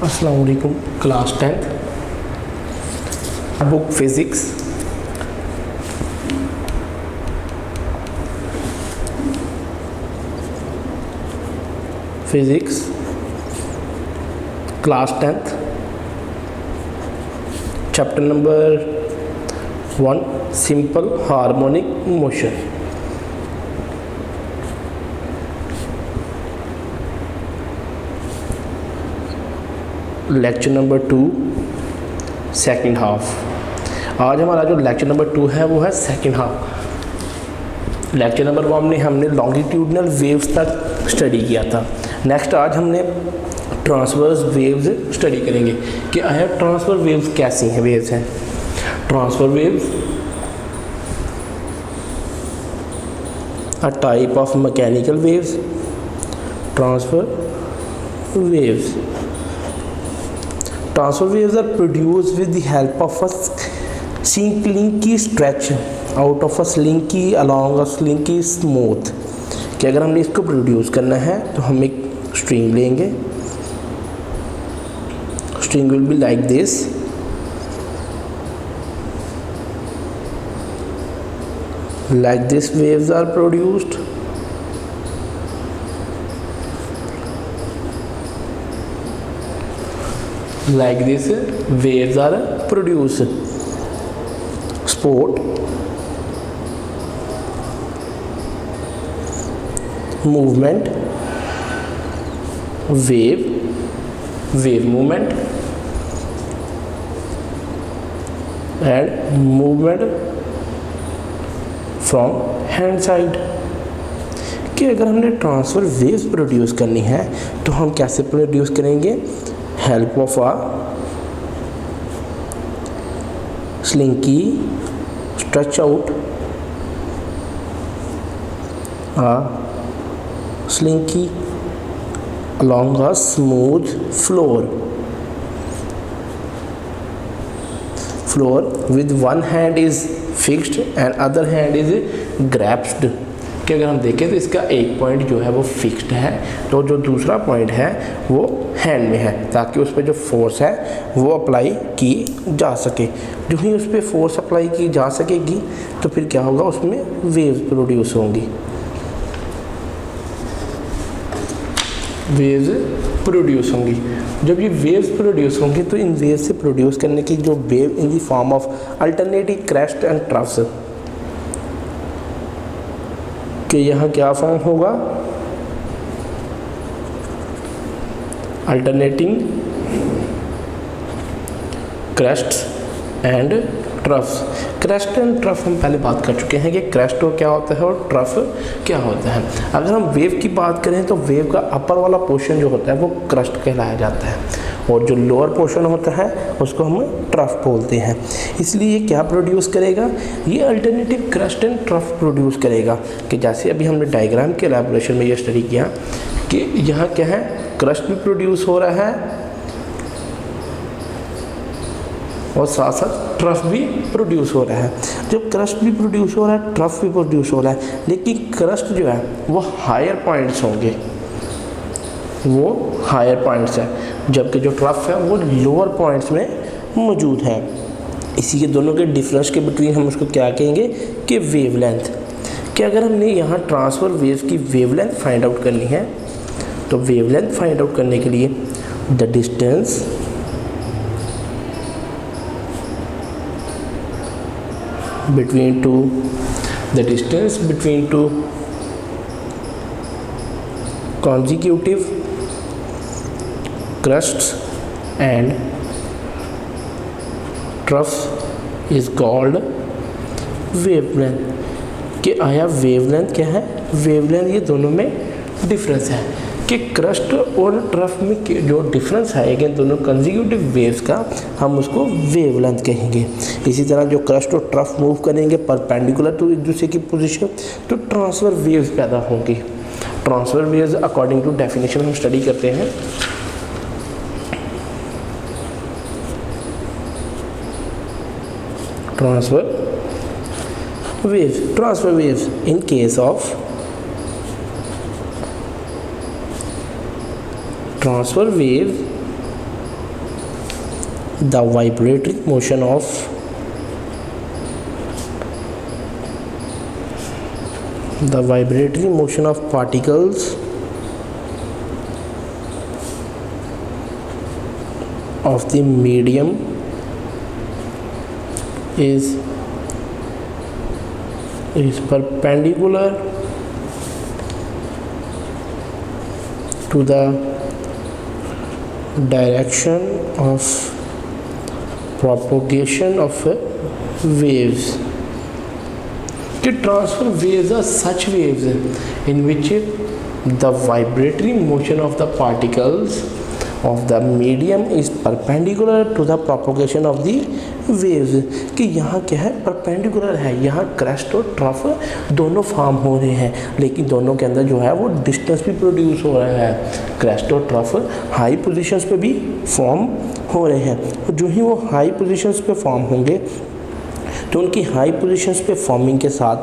अस्सलाम वालेकुम। Class 10 book physics class 10 chapter number 1 simple harmonic motion. Lecture number 2 second half. आज हमारा जो लेक्चर नंबर 2 है वो है सेकंड हाफ। लेक्चर नंबर 1 में हमने लॉन्गिट्यूडनल वेव्स तक स्टडी किया था। नेक्स्ट आज हमने ट्रांसवर्स वेव्स स्टडी करेंगे कि आया ट्रांसफर वेव्स कैसी हैं। वेव्स हैं transfer waves a type of mechanical waves. Transfer waves are produced with the help of a slinky stretch out of a slinky along a slinky smooth। कि अगर हमने इसको प्रोड्यूस करना है तो हम एक स्ट्रिंग लेंगे। String will be like this. Like this waves are produced। Like this waves are produced। Sport movement wave movement and movement from hand side. कि अगर हमने ट्रांसफर वेव्स प्रोड्यूस करनी है तो हम कैसे प्रोड्यूस करेंगे? Help of a slinky stretch out a slinky along a smooth floor with one hand is fixed and other hand is grasped। कि अगर हम देखें तो इसका एक पॉइंट जो है वो फिक्स्ड है तो जो दूसरा पॉइंट है वो हैंड में है ताकि उस पर जो फोर्स है वो अप्लाई की जा सके। जो ही उस पर फोर्स अप्लाई की जा सकेगी तो फिर क्या होगा, उसमें वेव्स प्रोड्यूस होंगी। वेव्स प्रोड्यूस होंगी। जब ये वेव्स प्रोड्यूस होंगी तो इन वेव्स से प्रोड्यूस करने की जो wave in the form of alternative crest and troughs, कि यहाँ क्या फॉर्म होगा? Alternating crest and troughs. Crest and trough हम पहले बात कर चुके हैं कि क्रेस्ट क्या होता है और ट्रफ क्या होता है। अगर हम वेव की बात करें तो वेव का अपर वाला पोर्शन जो होता है वो क्रेस्ट कहलाया जाता है और जो लोअर पोर्शन होता है उसको हम ट्रफ बोलते हैं। इसलिए ये क्या प्रोड्यूस करेगा? ये alternative crest and trough produce करेगा। कि जैसे अभी हमने डायग्राम के एलैबोरेशन में ये स्टडी किया कि यहाँ क्या है, क्रेस्ट भी प्रोड्यूस हो रहा है और साथ साथ ट्रफ भी प्रोड्यूस हो रहा है। जब क्रस्ट भी प्रोड्यूस हो रहा है, ट्रफ भी प्रोड्यूस हो रहा है, लेकिन क्रस्ट जो है वो हायर पॉइंट्स होंगे, वो हायर पॉइंट्स है, जबकि जो ट्रफ है वो लोअर पॉइंट्स में मौजूद है। इसी के दोनों के डिफरेंस के बिटवीन हम उसको क्या कहेंगे कि वेवलेंथ। कि अगर हमने यहाँ ट्रांसफर वेव्स की वेवलेंथ फाइंड आउट करनी है तो वेवलेंथ फाइंड आउट करने के लिए the distance between two consecutive crusts and troughs is called wavelength। कि आया वेवलेंथ क्या है? वेवलेंथ ये दोनों में डिफरेंस है कि क्रस्ट और ट्रफ में जो डिफरेंस आएगा दोनों कंसेक्यूटिव वेव्स का, हम उसको वेवलेंथ कहेंगे। इसी तरह जो क्रस्ट और ट्रफ मूव करेंगे परपेंडिकुलर टू एक दूसरे की पोजीशन तो ट्रांसफर वेव्स पैदा होंगी। Transfer waves according to definition हम स्टडी करते हैं। Transfer waves in case of transfer wave the vibratory motion of particles of the medium is perpendicular to the direction of propagation of waves. The transfer waves are such waves in which the vibratory motion of the particles of the medium is perpendicular to the propagation of the waves. कि यहाँ क्या है, perpendicular है, यहाँ crust और trough दोनों form हो रहे हैं, लेकिन दोनों के अंदर जो है वो डिस्टेंस भी प्रोड्यूस हो रहा है। क्रस्ट और ट्रफ हाई पोजीशंस पे भी फॉर्म हो रहे हैं, और जो ही वो हाई पोजीशंस पे फॉर्म होंगे तो उनकी हाई पोजीशंस पे फॉर्मिंग के साथ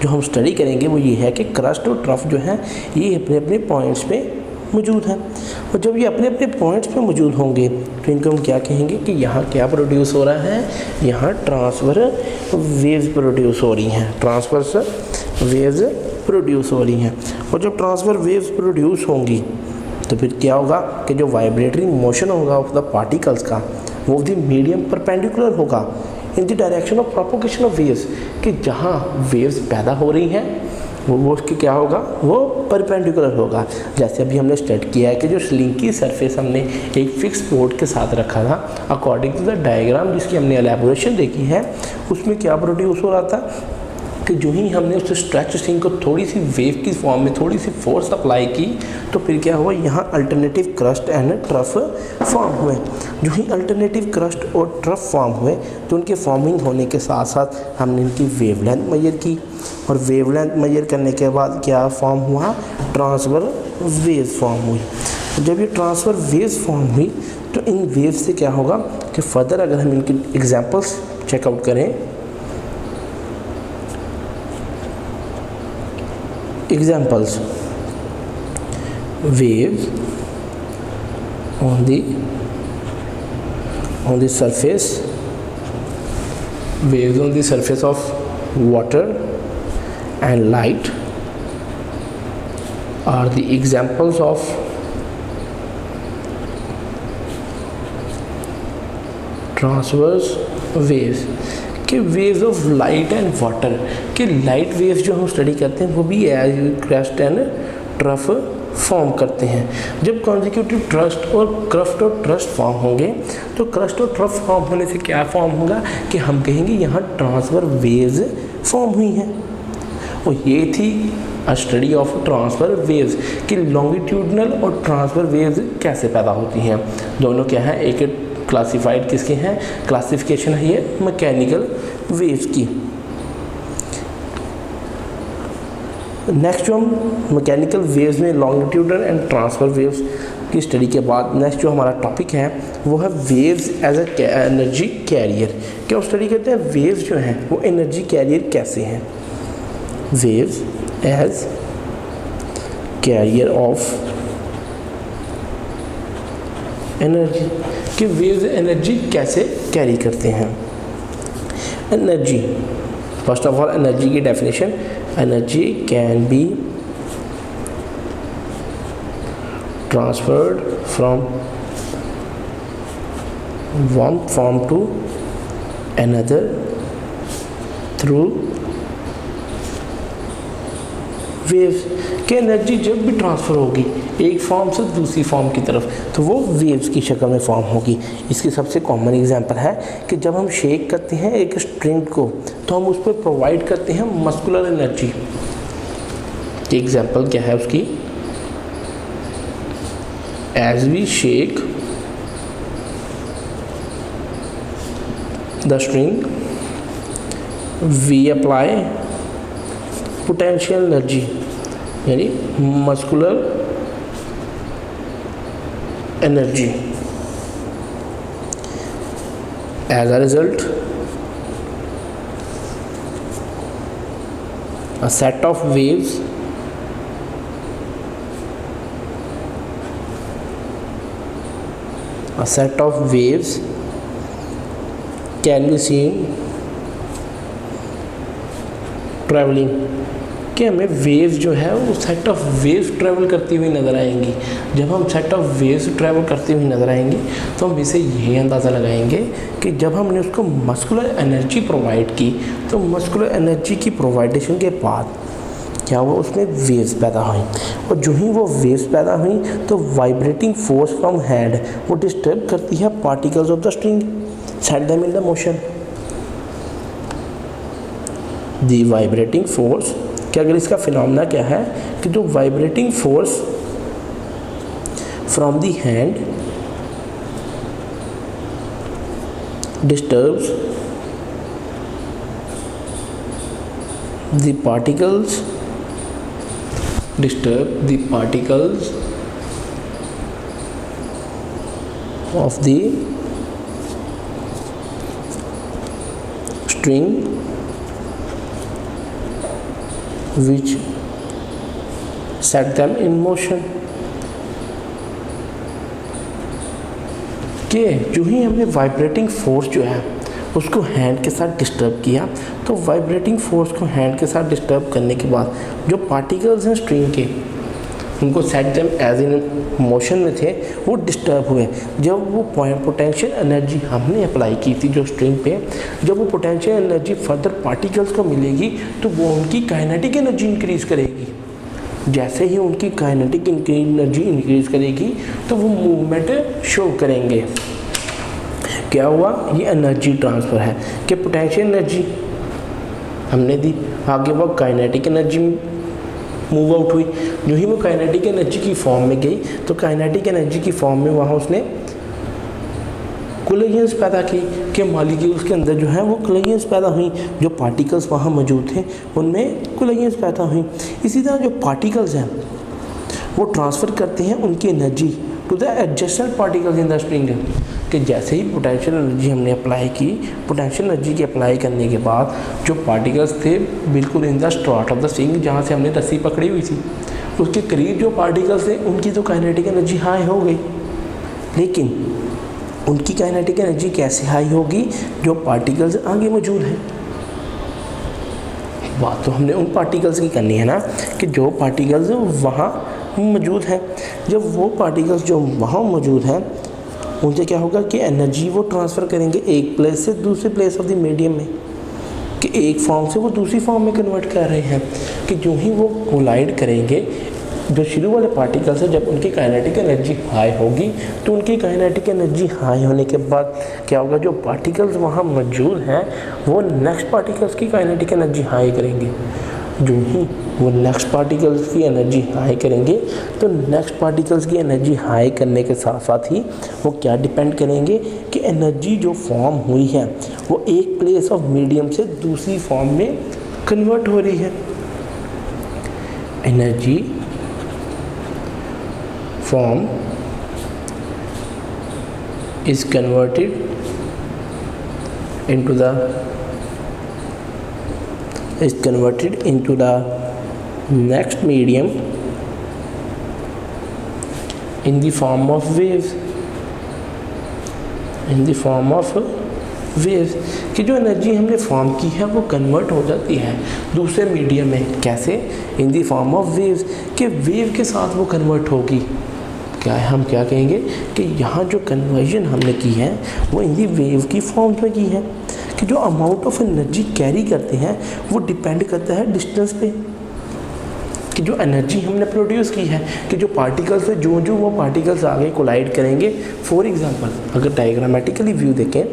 जो हम स्टडी करेंगे वो ये है कि क्रस्ट और ट्रफ जो है ये अपने अपने पॉइंट्स पे मौजूद हैं, और जब ये अपने अपने पॉइंट्स पे मौजूद होंगे तो इनको हम क्या कहेंगे कि यहाँ क्या प्रोड्यूस हो रहा है, यहाँ ट्रांसफर वेव्स प्रोड्यूस हो रही हैं, ट्रांसवर्स वेव्स प्रोड्यूस हो रही हैं। और जब ट्रांसफर वेव्स प्रोड्यूस होंगी तो फिर क्या होगा कि जो वाइब्रेटरी मोशन होगा ऑफ द पार्टिकल्स का वो द मीडियम परपेंडिकुलर होगा in the direction of propagation of waves, कि जहाँ वेव्स पैदा हो रही हैं वो उसकी क्या होगा, वो परपेंडिकुलर होगा। जैसे अभी हमने स्टडी किया है कि जो स्लिंकी सरफेस हमने एक फिक्स बोर्ड के साथ रखा था, अकॉर्डिंग टू द डायग्राम जिसकी हमने एलैबोरेशन देखी है, उसमें क्या प्रोड्यूस हो रहा था कि जो ही हमने उस स्ट्रेच स्ट्रिंग को थोड़ी सी वेव की फॉर्म में थोड़ी सी फोर्स अप्लाई की तो फिर क्या हुआ, यहाँ alternative crust and trough form हुए। जो ही अल्टरनेटिव क्रस्ट और ट्रफ फॉर्म हुए तो उनके फॉर्मिंग होने के साथ साथ हमने इनकी वेवलेंथ मेजर की, और वेवलेंथ मेजर करने के बाद क्या फॉर्म हुआ, ट्रांसफर वेव्स फॉर्म हुई। जब ये ट्रांसफर वेव्स फॉर्म हुई तो इन वेव्स से क्या होगा कि फर्दर अगर हम इनके एग्जांपल्स चेकआउट करें, examples, waves on the surface, waves on the surface of water and light are the examples of transverse waves। कि waves of light and water, कि लाइट वेव्स जो हम स्टडी करते हैं वो भी as crest and trough form करते हैं। जब कॉन्जिक्यूटिव क्रस्ट और ट्रस्ट फॉर्म होंगे तो क्रस्ट और ट्रफ फॉर्म होने से क्या फॉर्म होगा कि हम कहेंगे यहाँ ट्रांसफर वेव्स फॉर्म हुई हैं। और ये थी स्टडी ऑफ ट्रांसफर वेव्स कि लॉन्गिट्यूडनल और ट्रांसफर वेव्स कैसे पैदा होती हैं। दोनों क्या है, एक क्लासिफाइड किसके हैं, क्लासिफिकेशन है ये मैकेनिकल वेव्स की। नेक्स्ट जो हम मैकेनिकल वेव्स में लॉन्गिट्यूडनल एंड ट्रांसफर वेव्स की स्टडी के बाद नेक्स्ट जो हमारा टॉपिक है वो है waves as a energy carrier. क्या हम स्टडी करते हैं वेव्स जो हैं वो एनर्जी कैरियर कैसे हैं। Waves as carrier of energy, कि वेव्स एनर्जी कैसे कैरी करते हैं। Energy, first of all energy की definition, energy can be transferred from one form to another through waves. कि एनर्जी जब भी ट्रांसफ़र होगी एक फॉर्म से दूसरी फॉर्म की तरफ तो वो वेव्स की शक्ल में फॉर्म होगी। इसकी सबसे कॉमन एग्जांपल है कि जब हम शेक करते हैं एक स्ट्रिंग को तो हम उस पर प्रोवाइड करते हैं मस्कुलर एनर्जी। एग्जांपल क्या है उसकी, as we shake the string we apply potential energy यानी muscular energy. As a result a set of waves can be seen travelling, कि हमें वेव्स जो है वो सेट ऑफ वेव्स ट्रैवल करती हुई नज़र आएंगी। जब हम सेट ऑफ वेव्स ट्रैवल करती हुई नज़र आएंगी तो हम इसे यही अंदाज़ा लगाएंगे कि जब हमने उसको मस्कुलर एनर्जी प्रोवाइड की तो मस्कुलर एनर्जी की प्रोवाइडेशन के बाद क्या हुआ, उसमें वेव्स पैदा हुई, और जो ही वो वेव्स पैदा हुई तो वाइब्रेटिंग फोर्स फ्रॉम हैंड वो डिस्टर्ब करती है particles of the string, set them in the motion. The vibrating force, कि अगर इसका फिनोमेना क्या है कि जो vibrating force from the hand disturbs the particles of the string which set them in motion। कि जो ही हमने वाइब्रेटिंग फोर्स जो है उसको हैंड के साथ डिस्टर्ब किया तो वाइब्रेटिंग फोर्स को हैंड के साथ डिस्टर्ब करने के बाद जो पार्टिकल्स हैं स्ट्रिंग के उनको set them as in motion में थे वो डिस्टर्ब हुए। जब वो पोटेंशियल एनर्जी हमने अप्लाई की थी जो स्ट्रिंग पे, जब वो पोटेंशियल एनर्जी फर्दर पार्टिकल्स को मिलेगी तो वो उनकी काइनेटिक एनर्जी इंक्रीज़ करेगी। जैसे ही उनकी काइनेटिक एनर्जी इंक्रीज़ करेगी तो वो मूवमेंट शो करेंगे। क्या हुआ, ये एनर्जी ट्रांसफ़र है कि पोटेंशियल एनर्जी हमने दी, आगे वो काइनेटिक एनर्जी मूव आउट हुई। जो ही वो काइनेटिक एनर्जी की फॉर्म में गई तो काइनेटिक एनर्जी की फॉर्म में वहाँ उसने कोलिजन्स पैदा की कि मॉलिक्यूल्स के अंदर जो है वो कोलिजन्स पैदा हुई, जो पार्टिकल्स वहाँ मौजूद थे उनमें कोलिजन्स पैदा हुई। इसी तरह जो पार्टिकल्स हैं वो ट्रांसफ़र करते हैं उनकी energy to the adjacent particles in the string, कि जैसे ही पोटेंशियल एनर्जी हमने अप्लाई की, पोटेंशियल एनर्जी के अप्लाई करने के बाद जो पार्टिकल्स थे बिल्कुल in the start of the string जहाँ से हमने रस्सी पकड़ी हुई थी उसके करीब जो पार्टिकल्स थे उनकी तो काइनेटिक एनर्जी हाई हो गई, लेकिन उनकी काइनेटिक एनर्जी कैसे हाई होगी, जो पार्टिकल्स आगे मौजूद हैं। बात तो हमने उन पार्टिकल्स की करनी है ना कि जो पार्टिकल्स वहाँ मौजूद हैं। जब वो पार्टिकल्स जो वहाँ मौजूद हैं उनसे क्या होगा कि एनर्जी वो ट्रांसफ़र करेंगे एक प्लेस से दूसरे प्लेस ऑफ द मीडियम में, कि एक फॉर्म से वो दूसरी फॉर्म में कन्वर्ट कर रहे हैं। कि जो ही वो कोलाइड करेंगे जो शुरू वाले पार्टिकल्स हैं, जब उनकी काइनेटिक एनर्जी हाई होगी तो उनकी काइनेटिक एनर्जी हाई होने के बाद क्या होगा, जो पार्टिकल्स वहाँ मौजूद हैं वो नेक्स्ट पार्टिकल्स की काइनेटिक एनर्जी हाई करेंगे। जो ही वो नेक्स्ट पार्टिकल्स की एनर्जी हाई करेंगे तो नेक्स्ट पार्टिकल्स की एनर्जी हाई करने के साथ साथ ही वो क्या डिपेंड करेंगे कि एनर्जी जो फॉर्म हुई है वो एक प्लेस ऑफ मीडियम से दूसरी फॉर्म में कन्वर्ट हो रही है। Energy form is converted into the next medium in the form of waves, कि जो एनर्जी हमने फॉर्म की है वो कन्वर्ट हो जाती है दूसरे मीडियम में। कैसे? In the form of waves, कि वेव के साथ वो कन्वर्ट होगी। क्या है, हम क्या कहेंगे कि यहाँ जो कन्वर्जन हमने की है वो इन दी वेव की फॉर्म में की है। कि जो अमाउंट ऑफ एनर्जी कैरी करते हैं वो डिपेंड करता है डिस्टेंस पे, कि जो एनर्जी हमने प्रोड्यूस की है, कि जो पार्टिकल्स है जो वो पार्टिकल्स आगे कोलाइड करेंगे। फॉर एग्जांपल अगर डायग्रामेटिकली व्यू देखें,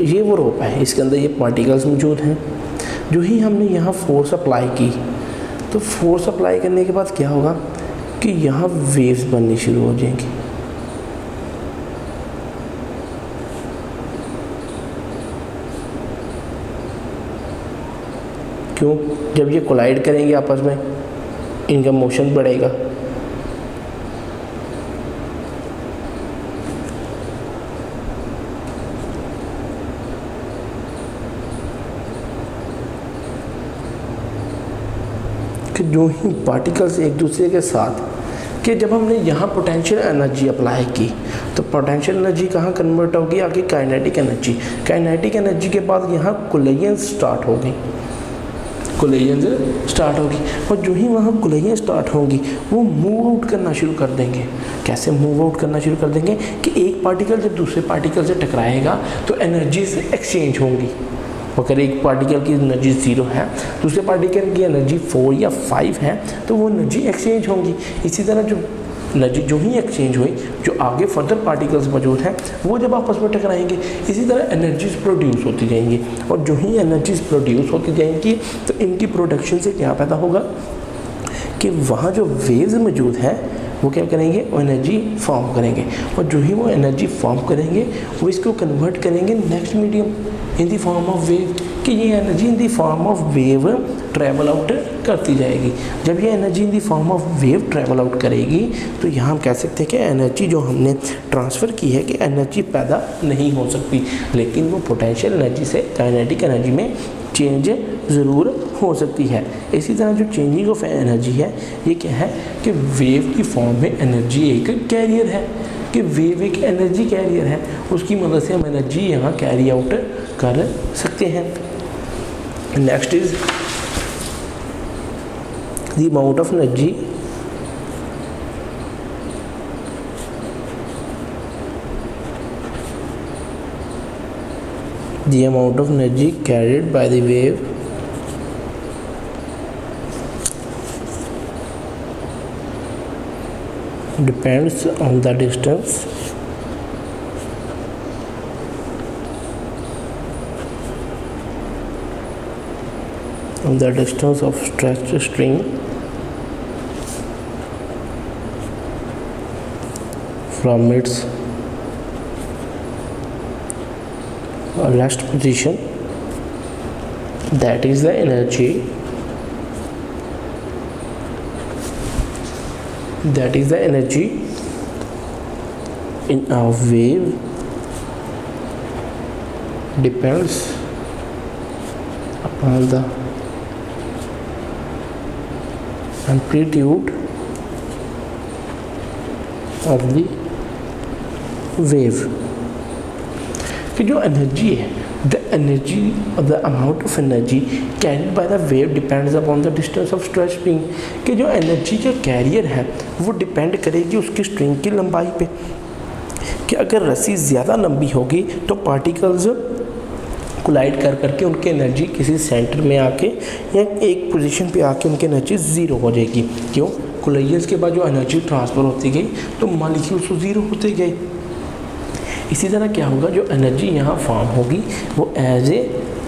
ये वो रोप है, इसके अंदर ये पार्टिकल्स मौजूद हैं। जो ही हमने यहाँ फोर्स अप्लाई की तो फोर्स अप्लाई करने के बाद क्या होगा कि यहाँ वेव्स बननी शुरू हो जाएंगी। क्यों? जब ये कोलाइड करेंगे आपस में इनका मोशन बढ़ेगा। कि जो ही पार्टिकल्स एक दूसरे के साथ कि जब हमने यहाँ पोटेंशियल एनर्जी अप्लाई की तो पोटेंशियल एनर्जी कहाँ कन्वर्ट होगी, आगे काइनेटिक एनर्जी। काइनेटिक एनर्जी के बाद यहाँ कोलिजन स्टार्ट होगी, कोलिजन स्टार्ट होगी, और जो ही वहाँ कोलिजन स्टार्ट होगी वो मूव आउट करना शुरू कर देंगे। कैसे मूव आउट करना शुरू कर देंगे कि एक पार्टिकल जब दूसरे पार्टिकल से टकराएगा तो एनर्जीज एक्सचेंज होंगी। अगर एक पार्टिकल की एनर्जी 0 है, दूसरे पार्टिकल की एनर्जी 4 या 5 है, तो वो एनर्जी एक्सचेंज होंगी। इसी तरह जो एनर्जी जो ही एक्सचेंज हुई, जो आगे फर्दर पार्टिकल्स मौजूद हैं वो जब आपस में टकराएंगे, इसी तरह एनर्जीज प्रोड्यूस होती जाएंगी। और जो ही एनर्जीज प्रोड्यूस होती जाएंगी तो इनकी प्रोडक्शन से क्या पैदा होगा कि वहाँ जो वेव्स मौजूद हैं वो क्या करेंगे, वो एनर्जी फॉर्म करेंगे, और जो ही वो एनर्जी फॉर्म करेंगे वो इसको कन्वर्ट करेंगे next medium in the form of wave, कि ये energy in the form of wave travel out करती जाएगी। जब ये energy in the form of wave travel out करेगी तो यहाँ हम कह सकते हैं कि एनर्जी जो हमने ट्रांसफ़र की है कि एनर्जी पैदा नहीं हो सकती, लेकिन वो पोटेंशियल एनर्जी से काइनेटिक एनर्जी में चेंज ज़रूर हो सकती है। इसी तरह जो चेंजिंग ऑफ एनर्जी है ये क्या है कि वेव की फॉर्म में एनर्जी एक कैरियर है, कि वेव एक एनर्जी कैरियर है, उसकी मदद से हम एनर्जी यहाँ कैरी आउट कर सकते हैं। Next is the amount of energy carried by the wave depends on the distance of stretched string from its rest position, that is the energy in a wave depends upon the amplitude of the wave। कि जो energy है, the amount of energy carried by the wave depends upon the distance of stretch string, कि जो energy का career है वो depend करेगी उसकी स्ट्रिंग की लंबाई पे, कि अगर रस्सी ज़्यादा लंबी होगी तो पार्टिकल्स कोलाइड कर करके उनकी एनर्जी किसी सेंटर में आके या एक पोजीशन पे आके उनकी एनर्जी 0 हो जाएगी। क्यों? कोलिजन्स के बाद जो एनर्जी ट्रांसफ़र होती गई तो मॉलिक्यूल्स 0 होते गए। इसी तरह क्या होगा, जो एनर्जी यहाँ फॉर्म होगी वो एज ए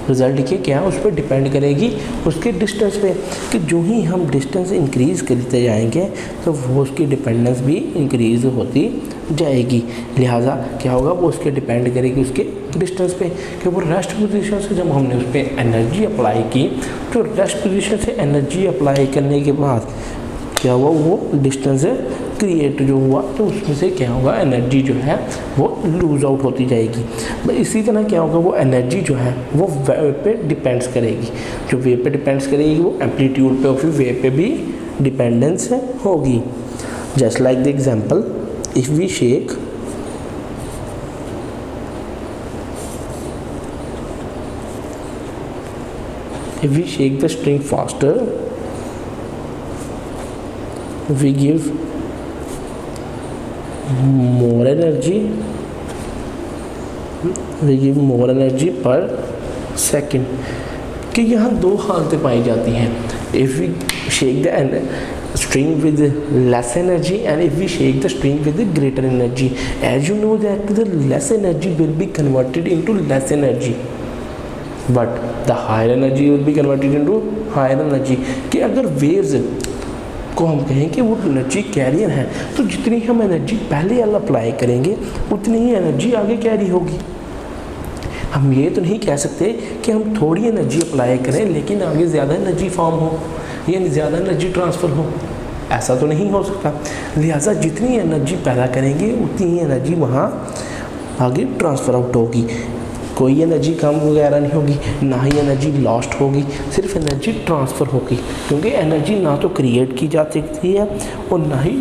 रिज़ल्ट के क्या उस पर डिपेंड करेगी उसके डिस्टेंस पे, कि जो ही हम डिस्टेंस इंक्रीज़ करते जाएंगे तो वो उसकी डिपेंडेंस भी इंक्रीज़ होती जाएगी। लिहाजा क्या होगा, वो उसके डिपेंड करेगी उसके डिस्टेंस पे, कि वो रेस्ट पोजीशन से जब हमने उस पर एनर्जी अप्लाई की तो रेस्ट पोजीशन से एनर्जी अप्लाई करने के बाद क्या हुआ, वो डिस्टेंस क्रिएट जो हुआ तो उसमें से क्या होगा, एनर्जी जो है वो लूज़ आउट होती जाएगी। इसी तरह क्या होगा, वो एनर्जी जो है वो वेव पे डिपेंड्स करेगी, जो वेव पे डिपेंड्स करेगी वो एम्पलीट्यूड पे और फिर वेव पे भी डिपेंडेंस होगी। Just like the example, if we shake the string faster, we give more energy per second, कि यहाँ दो हालतें पाई जाती हैं, if we shake the string with less energy and if we shake the string with greater energy, as you know that the less energy will be converted into less energy but the higher energy will be converted into higher energy। कि अगर waves को हम कहें कि वो energy career है तो जितनी हम एनर्जी पहले अप्लाई करेंगे उतनी ही एनर्जी आगे कैरी होगी। हम ये तो नहीं कह सकते कि हम थोड़ी एनर्जी अप्लाई करें लेकिन आगे ज़्यादा एनर्जी फॉर्म हो या ज़्यादा एनर्जी ट्रांसफ़र हो, ऐसा तो नहीं हो सकता। लिहाजा जितनी एनर्जी पैदा करेंगे उतनी ही एनर्जी वहाँ आगे ट्रांसफ़र आउट होगी, कोई एनर्जी कम वगैरह नहीं होगी, ना ही एनर्जी लॉस्ट होगी, सिर्फ एनर्जी ट्रांसफ़र होगी, क्योंकि एनर्जी ना तो क्रिएट की जा सकती है और ना ही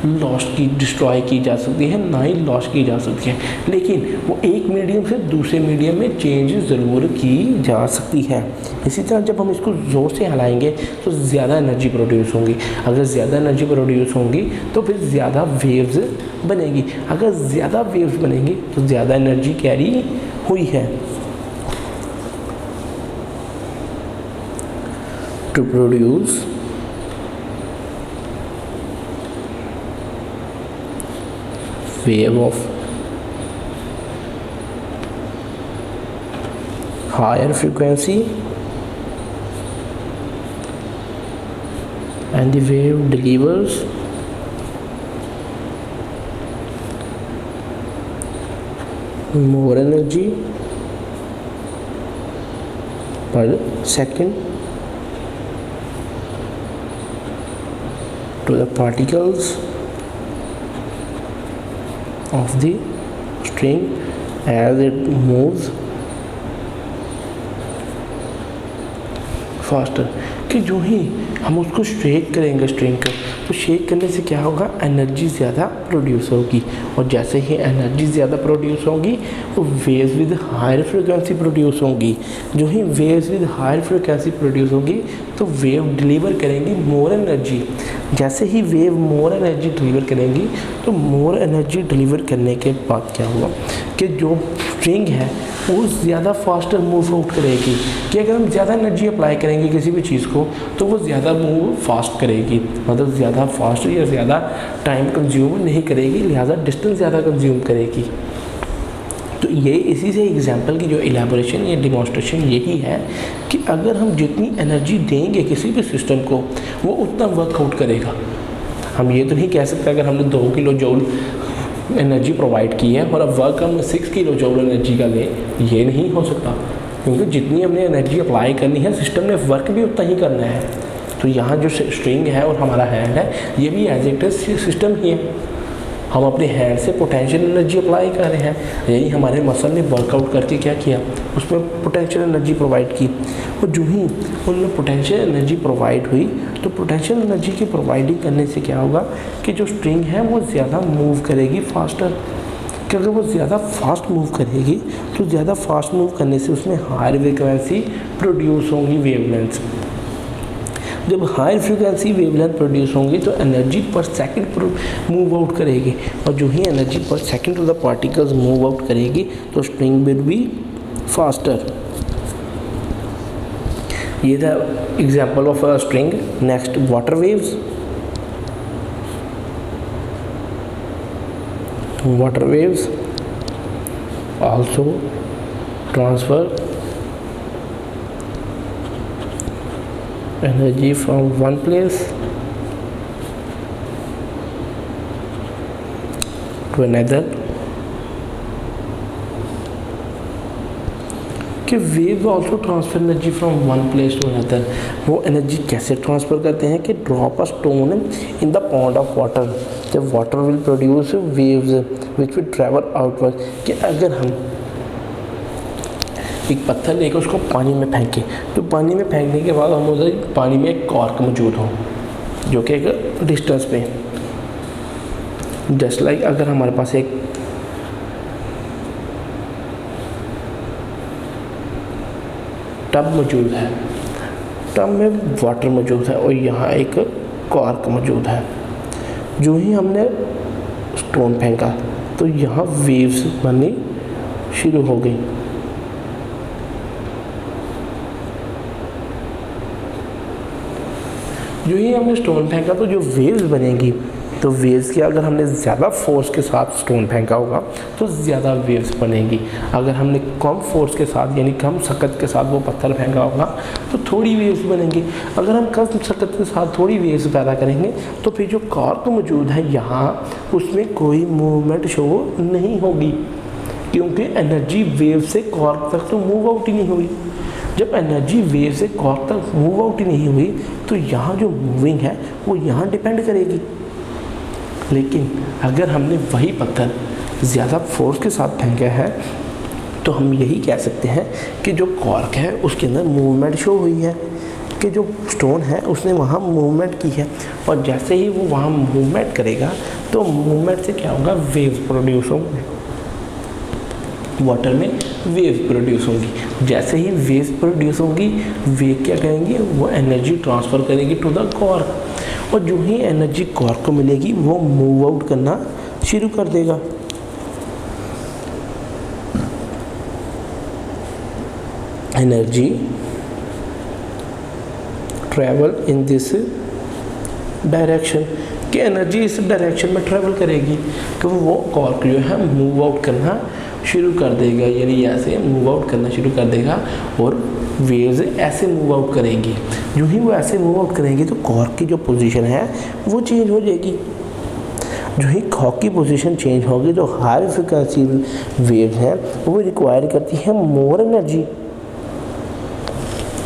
लॉस्ट की डिस्ट्रॉय की जा सकती है, ना ही लॉस्ट की जा सकती है, लेकिन वो एक मीडियम से दूसरे मीडियम में चेंज ज़रूर की जा सकती है। इसी तरह जब हम इसको ज़ोर से हिलाएंगे तो ज़्यादा एनर्जी प्रोड्यूस होगी। अगर ज़्यादा एनर्जी प्रोड्यूस होंगी तो फिर ज़्यादा वेव्स बनेगी। अगर ज़्यादा वेव्स बनेंगी तो ज़्यादा एनर्जी कैरी हुई है। To produce wave of higher frequency and the wave delivers more energy per second to the particles of the string as it moves faster। कि जो ही हम उसको शेक करेंगे स्ट्रिंग को, तो शेक करने से क्या होगा, एनर्जी ज़्यादा प्रोड्यूस होगी, और जैसे ही एनर्जी ज़्यादा प्रोड्यूस होगी वो waves with higher frequency produce होंगी। जो ही waves with higher frequency produce होगी तो वेव डिलीवर करेंगी मोर एनर्जी। जैसे ही वेव मोर एनर्जी डिलीवर करेंगी तो मोर एनर्जी डिलीवर करने के बाद क्या हुआ कि जो स्ट्रिंग है वो ज़्यादा फास्टर मूव आउट करेगी। कि अगर हम ज़्यादा एनर्जी अप्लाई करेंगे किसी भी चीज़ को तो वो ज़्यादा मूव फास्ट करेगी, मतलब ज़्यादा फास्ट या ज़्यादा टाइम कंज्यूम नहीं करेगी, लिहाजा डिस्टेंस ज़्यादा कंज्यूम करेगी। तो ये इसी से एग्जांपल की जो इलेबोरेशन या डिमॉन्स्ट्रेशन यही है कि अगर हम जितनी एनर्जी देंगे किसी भी सिस्टम को वो उतना वर्कआउट करेगा। हम ये तो नहीं कह सकते अगर हमने 2 किलो जूल एनर्जी प्रोवाइड की है और अब वर्क हम 6 किलो जूल एनर्जी का लें, ये नहीं हो सकता, क्योंकि जितनी हमने एनर्जी अप्लाई करनी है सिस्टम ने वर्क भी उतना ही करना है। तो यहाँ जो स्ट्रिंग है और हमारा हैंड है ये भी एज इट इज सिस्टम ही है। हम अपने हैंड से पोटेंशियल एनर्जी अप्लाई कर रहे हैं, यही हमारे मसल ने वर्कआउट करके क्या किया, उसमें पोटेंशियल एनर्जी प्रोवाइड की। और जो ही उनमें पोटेंशियल एनर्जी प्रोवाइड हुई तो पोटेंशियल एनर्जी की प्रोवाइडिंग करने से क्या होगा कि जो स्ट्रिंग है वो ज़्यादा मूव करेगी फास्टर। कि अगर वो ज़्यादा फास्ट मूव करेगी तो ज़्यादा फास्ट मूव करने से उसमें हायर फ्रिक्वेंसी प्रोड्यूस होंगी वेवलेंथ्स। जब हाई फ्रिक्वेंसी वेवलेंथ प्रोड्यूस होंगी तो energy per second move out करेगी, और जो ही energy per second to the particles move out करेगी तो स्ट्रिंग विल बी फास्टर। ये था example of a string. Next water waves. Water waves also transfer energy from one place to another। कि wave also transfer energy from one place to another. वो energy कैसे transfer करते हैं कि drop a stone in the pond of water, जब water will produce waves which will travel outward. कि अगर हम एक पत्थर लेकर उसको पानी में फेंकें तो पानी में फेंकने के बाद हम उधर पानी में एक कॉर्क मौजूद हो जो कि एक डिस्टेंस पे, जस्ट लाइक अगर हमारे पास एक टब मौजूद है, टब में वाटर मौजूद है और यहाँ एक कॉर्क मौजूद है। जो ही हमने स्टोन फेंका तो यहाँ वेव्स बननी शुरू हो गई। जो ही हमने स्टोन फेंका तो जो वेव्स बनेंगी, तो वेव्स की अगर हमने ज़्यादा फोर्स के साथ स्टोन फेंका होगा तो ज़्यादा वेव्स बनेंगी। अगर हमने कम फोर्स के साथ यानी कम शक्ति के साथ वो पत्थर फेंका होगा तो थोड़ी वेव्स बनेंगी। अगर हम कम शक्ति के साथ थोड़ी वेव्स पैदा करेंगे तो फिर जो कॉर्क मौजूद है यहाँ उसमें कोई मूवमेंट शो नहीं होगी, क्योंकि एनर्जी वेव से कॉर्क तक तो मूव आउट ही नहीं हुई। जब एनर्जी वेव से कॉर्क तक मूव आउट ही नहीं हुई तो यहाँ जो मूविंग है वो यहाँ डिपेंड करेगी। लेकिन अगर हमने वही पत्थर ज़्यादा फोर्स के साथ फेंका है तो हम यही कह सकते हैं कि जो कॉर्क है उसके अंदर मूवमेंट शो हुई है। कि जो स्टोन है उसने वहाँ मूवमेंट की है, और जैसे ही वो वहाँ मूवमेंट करेगा तो मूवमेंट से क्या होगा, वेव्स प्रोड्यूस होंगे, वाटर में वेव प्रोड्यूस होंगी। जैसे ही वेव प्रोड्यूस होंगी, वेव क्या करेंगे, वो एनर्जी ट्रांसफ़र करेंगी टू द कॉर्क, और जो ही एनर्जी कॉर्क को मिलेगी वो मूव आउट करना शुरू कर देगा। Energy travel in this direction, कि एनर्जी इस डायरेक्शन में ट्रैवल करेगी, तो वो कॉर्क जो है मूव आउट करना शुरू कर देगा, यानी ऐसे मूव आउट करना शुरू कर देगा, और वेव्स ऐसे मूव आउट करेंगी। जो ही वो ऐसे मूव आउट करेंगी तो कॉर्क की जो पोजीशन है वो चेंज हो जाएगी। जो ही कॉर्क की पोजीशन चेंज होगी, जो हाई फ्रिक्वेंसी वेव्स हैं वो रिक्वायर करती है मोर एनर्जी,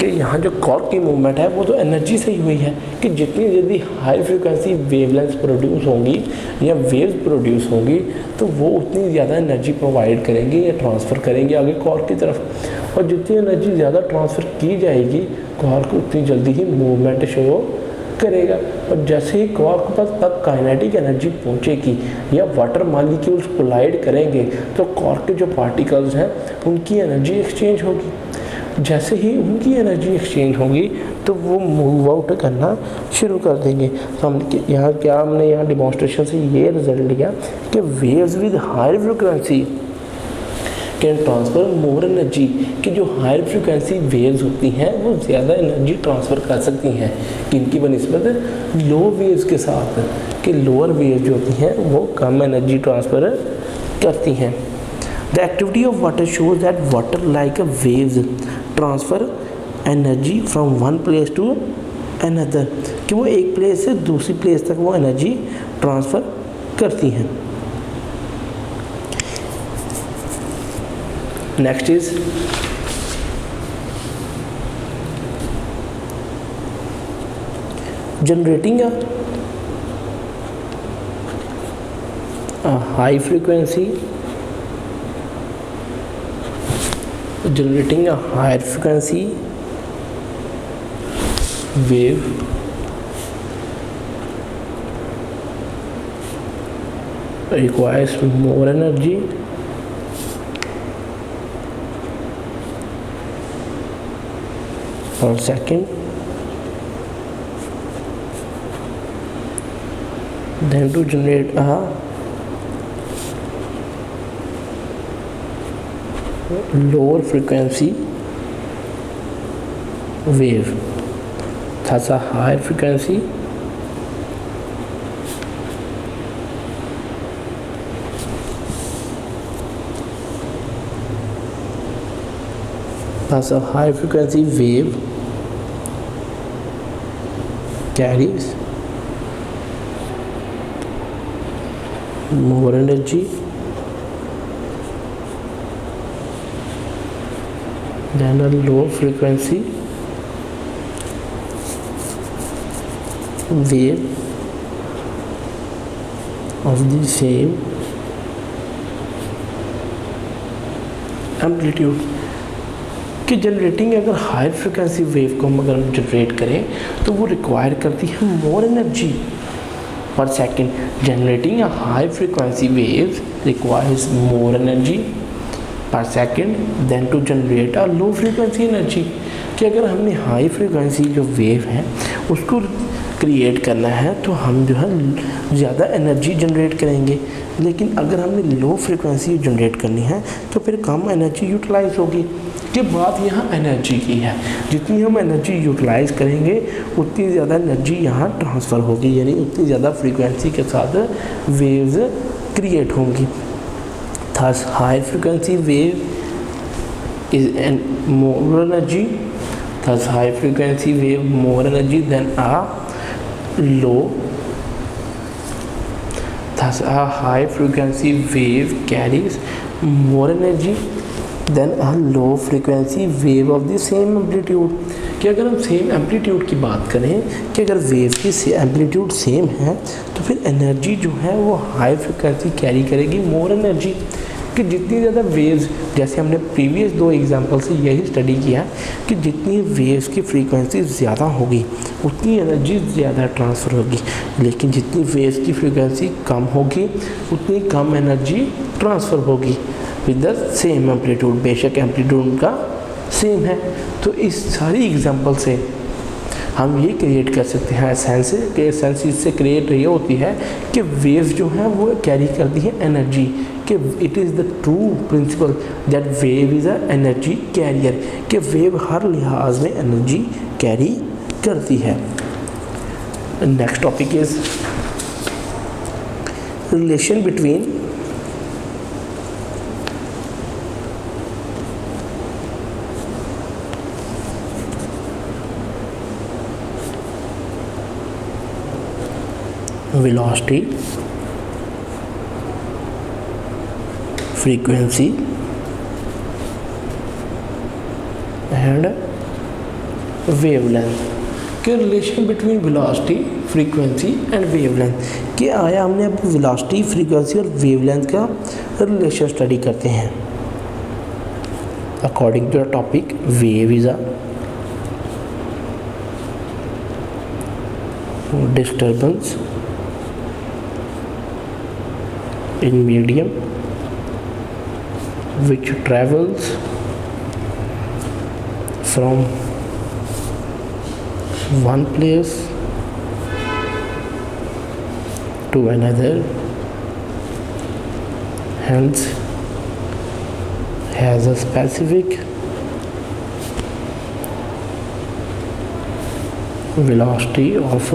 कि यहाँ जो कॉर्क की मूवमेंट है वो तो एनर्जी से ही हुई है, कि जितनी जल्दी हाई फ्रिक्वेंसी वेवलेंथ प्रोड्यूस होंगी या वेव्स प्रोड्यूस होंगी तो वो उतनी ज़्यादा एनर्जी प्रोवाइड करेंगे या ट्रांसफ़र करेंगे आगे कॉर्क की तरफ, और जितनी एनर्जी ज़्यादा ट्रांसफ़र की जाएगी कॉर्क उतनी जल्दी ही मूवमेंट शो करेगा। और जैसे ही कॉर्क पर तक काइनेटिक एनर्जी पहुँचेगी या वाटर मॉलिक्यूल्स कोलाइड करेंगे तो कॉर्क के जो पार्टिकल्स हैं उनकी एनर्जी एक्सचेंज होगी। जैसे ही उनकी एनर्जी एक्सचेंज होगी तो वो मूव आउट करना शुरू कर देंगे। तो हम यहाँ क्या हमने यहाँ डिमॉन्स्ट्रेशन से ये रिजल्ट लिया कि waves with higher frequency can transfer more energy, कि जो हायर फ्रिक्वेंसी वेव्स होती हैं वो ज़्यादा एनर्जी ट्रांसफ़र कर सकती हैं किनकी बनिस्बत लो वेव्स के साथ, कि लोअर वेव्स जो होती हैं वो कम एनर्जी ट्रांसफ़र करती हैं। The activity of water shows that water like a waves transfer energy from one place to another, कि वो एक प्लेस से दूसरी प्लेस तक वो एनर्जी ट्रांसफ़र करती हैं। Next is generating a high frequency generating a higher frequency wave requires more energy per second than to generate a lower frequency wave. Thus a higher frequency wave carries more energy than a low frequency wave of the same amplitude, कि generating अगर high frequency wave को अगर हम generate करें तो वो require करती है more energy per second. Generating a high frequency waves requires more energy per second than to generate a low frequency energy, कि अगर हमने हाई फ्रीक्वेंसी जो वेव है उसको क्रिएट करना है तो हम जो है ज़्यादा एनर्जी जनरेट करेंगे, लेकिन अगर हमने लो फ्रीक्वेंसी जनरेट करनी है तो फिर कम एनर्जी यूटिलाइज होगी। कि बात यहाँ एनर्जी की है, जितनी हम एनर्जी यूटिलाइज करेंगे उतनी ज़्यादा एनर्जी यहाँ ट्रांसफ़र होगी, यानी उतनी ज़्यादा फ्रीक्वेंसी के साथ वेव्स क्रिएट होंगी। Thus high frequency wave is more energy. Thus high frequency wave more energy than a low. Thus a high frequency wave carries more energy than a low frequency wave of the same amplitude, कि अगर हम same amplitude की बात करें कि अगर wave की amplitude same है तो फिर एनर्जी जो है वो हाई फ्रिक्वेंसी कैरी करेगी मोर एनर्जी, कि जितनी ज़्यादा वेव्स, जैसे हमने प्रीवियस 2 एग्जांपल से यही स्टडी किया कि जितनी वेव्स की फ्रीक्वेंसी ज़्यादा होगी उतनी एनर्जी ज़्यादा ट्रांसफ़र होगी, लेकिन जितनी वेव्स की फ्रीक्वेंसी कम होगी उतनी कम एनर्जी ट्रांसफ़र होगी विद द सेम एम्पलीट्यूड। बेशक एम्पलीट्यूड उनका सेम है। तो इस सारी एग्जांपल से हम ये क्रिएट कर सकते हैं एसेंस इससे क्रिएट ये होती है कि वेव्स जो हैं वो कैरी करती हैं एनर्जी, कि it is the true principle that wave is a energy carrier, कि वेव हर लिहाज में एनर्जी कैरी करती है। Next topic is relation between velocity, frequency and wavelength। के relation between velocity, frequency and wavelength, कि आया हमने अब वेलोसिटी, फ्रीक्वेंसी और वेवलेंथ का रिलेशन स्टडी करते हैं। According to the topic, wave is a disturbance in medium which travels from one place to another, hence has a specific velocity of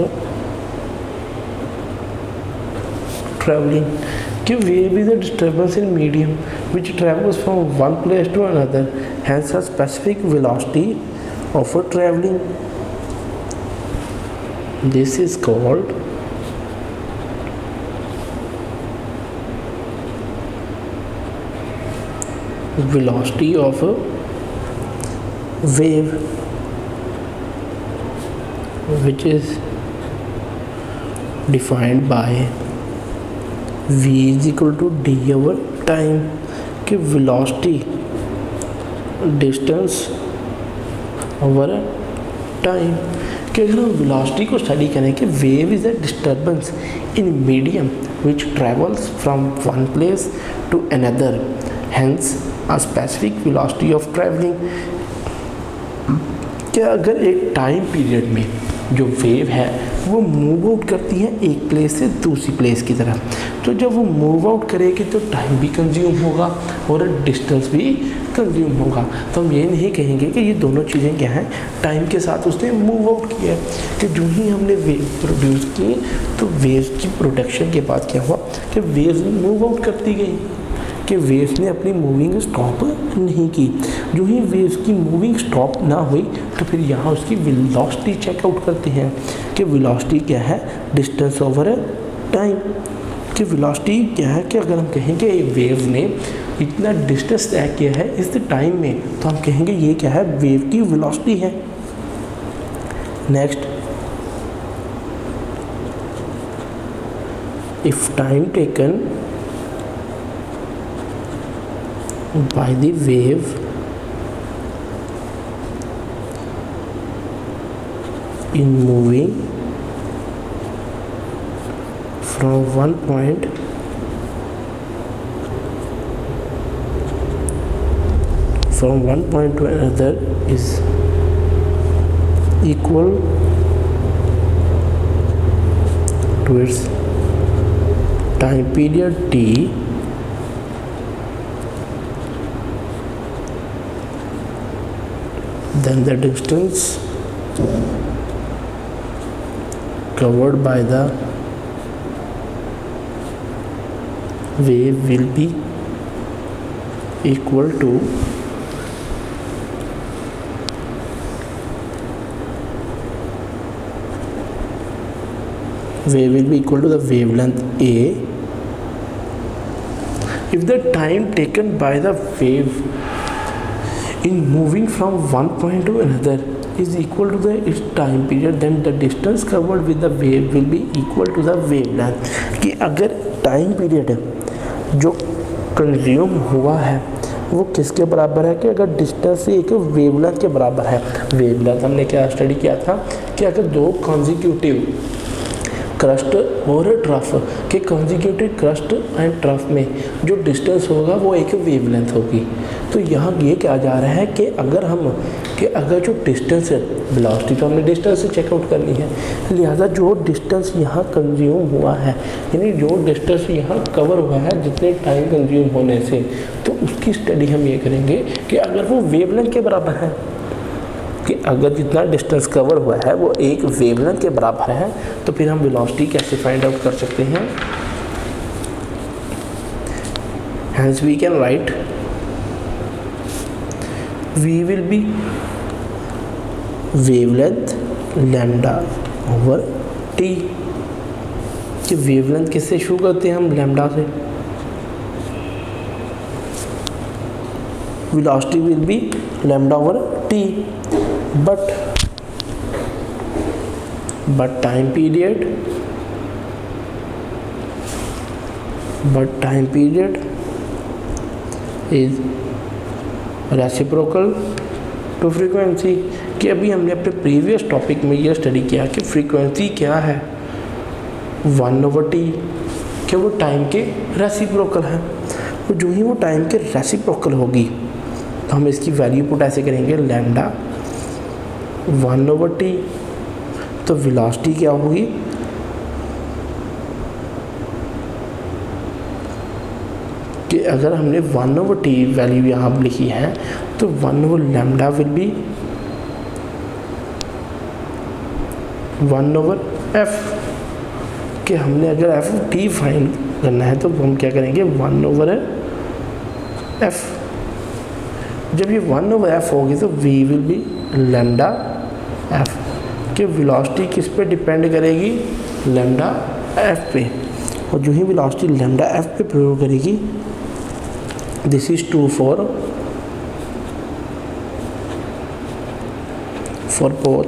traveling। कि wave is a disturbance in medium which travels from one place to another, hence a specific velocity of a traveling. This is called velocity of a wave, which is defined by v is equal to d over time। कि velocity distance over time, कि अगर हम velocity को study करें कि wave is a disturbance in medium which travels from one place to another, hence a specific velocity of traveling। कि अगर एक टाइम पीरियड में जो वेव है वो मूव आउट करती है एक प्लेस से दूसरी प्लेस की तरफ, तो जब वो मूव आउट करेगी तो टाइम भी कंज्यूम होगा और डिस्टेंस भी कंज्यूम होगा। तो हम ये नहीं कहेंगे कि ये दोनों चीज़ें क्या हैं, टाइम के साथ उसने मूव आउट किया है। कि जो ही हमने वेव प्रोड्यूस की तो वेव की प्रोडक्शन के बाद क्या हुआ कि वेव मूव आउट करती गई, कि वेव्स ने अपनी मूविंग स्टॉप नहीं की। जो ही वेव्स की मूविंग स्टॉप ना हुई तो फिर यहाँ उसकी वेलोसिटी चेकआउट करते हैं कि वेलोसिटी क्या है, डिस्टेंस ओवर टाइम। कि वेलोसिटी क्या है कि अगर हम कहेंगे वेव्स ने इतना डिस्टेंस तय किया है इस टाइम में, तो हम कहेंगे ये क्या है, वेव की वेलोसिटी है। Next, if time taken by the wave in moving from one point to another is equal to its time period t, then the distance covered by the wave will be equal to the wavelength A if the time taken by the wave in moving from one point to another is equal to its time period, then the distance covered with the wave will be equal to the wavelength। कि अगर time period जो consume हुआ है वो किसके बराबर है कि अगर डिस्टेंस एक वेवलेंथ के बराबर है। वेवलेंथ हमने क्या स्टडी किया था कि अगर दो कॉन्जिक्यूटिव क्रस्ट और ट्रफ के कॉन्जिक्यूटिव क्रस्ट एंड ट्रफ में जो डिस्टेंस होगा वो एक वेवलेंथ होगी। तो यहाँ ये क्या जा रहा है कि अगर जो डिस्टेंस है, वेलोसिटी तो हमने डिस्टेंस से चेकआउट करनी है, लिहाजा जो डिस्टेंस यहाँ कंज्यूम हुआ है यानी जो डिस्टेंस यहाँ कवर हुआ है जितने टाइम कंज्यूम होने से, तो उसकी स्टडी हम ये करेंगे कि अगर वो वेवलेंथ के बराबर है, कि अगर जितना डिस्टेंस कवर हुआ है वो एक वेवलेंथ के बराबर है, तो फिर हम वेलोसिटी कैसे फाइंड आउट कर सकते हैं। Hence we can write V will be wavelength lambda over t। कि वेवलेंथ किससे शुरू करते हैं हम, लैम्डा से। Velocity will be lambda over t, but time period is reciprocal to frequency। कि अभी हमने अपने प्रीवियस टॉपिक में यह स्टडी किया कि फ्रीक्वेंसी क्या है 1/t, कि वो टाइम के रेसिप्रोकल है। तो जो ही वो टाइम के रेसिप्रोकल होगी तो हम इसकी वैल्यू पुट ऐसे करेंगे लैम्डा 1/t। तो वेलोसिटी क्या होगी, कि अगर हमने 1/t वैल्यू यहाँ लिखी है तो 1/λ विल बी 1/f। कि हमने अगर f फाइंड करना है तो हम क्या करेंगे 1/f। जब ये 1/f होगी तो v will be lambda f। कि वेलोसिटी किस पे डिपेंड करेगी, लैम्डा f पे। और जो ही वेलोसिटी लैम्डा f पे प्रयोग करेगी, this is true for both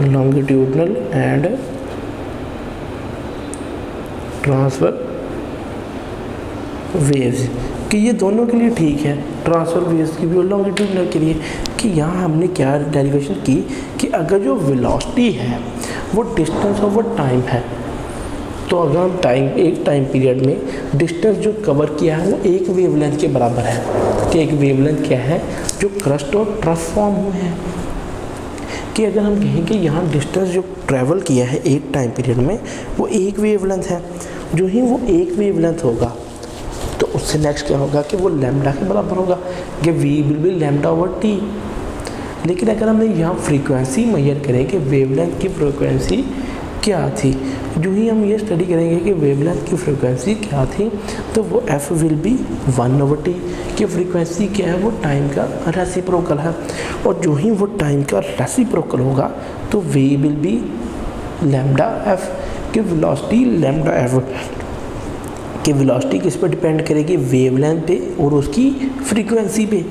longitudinal and transfer waves. कि ये दोनों के लिए ठीक है, ट्रांसफर वेव्स की भी और लॉन्गिट्यूडनल के लिए। कि यहाँ हमने क्या डेरिवेशन की कि अगर जो वेलोसिटी है वो डिस्टेंस ओवर टाइम है, तो अगर हम एक टाइम पीरियड में डिस्टेंस जो कवर किया है वो एक वेवलेंथ के बराबर है। कि एक वेवलेंथ क्या है, जो क्रस्ट और ट्रफ फॉर्म हुए हैं। कि अगर हम कहें कि यहाँ डिस्टेंस जो ट्रैवल किया है एक टाइम पीरियड में वो एक वेवलेंथ है, जो ही वो एक वेवलेंथ होगा तो उससे नेक्स्ट क्या होगा कि वो लैम्डा के बराबर होगा, कि v will be lambda over t. लेकिन अगर हमने यहाँ फ्रीक्वेंसी मेजर करें कि वेवलेंथ की फ्रीक्वेंसी क्या थी, जो ही हम ये स्टडी करेंगे कि वेवलेंथ की फ्रीक्वेंसी क्या थी, तो वो f विल बी 1/t। कि फ्रीक्वेंसी क्या है, वो टाइम का रेसिप्रोकल है। और जो ही वो टाइम का रेसिप्रोकल होगा तो v will be lambda f। कि वेलोसिटी लैम्डा f, कि वेलोसिटी किस पर डिपेंड करेगी, वेवलेंथ पे और उसकी फ्रीक्वेंसी पे।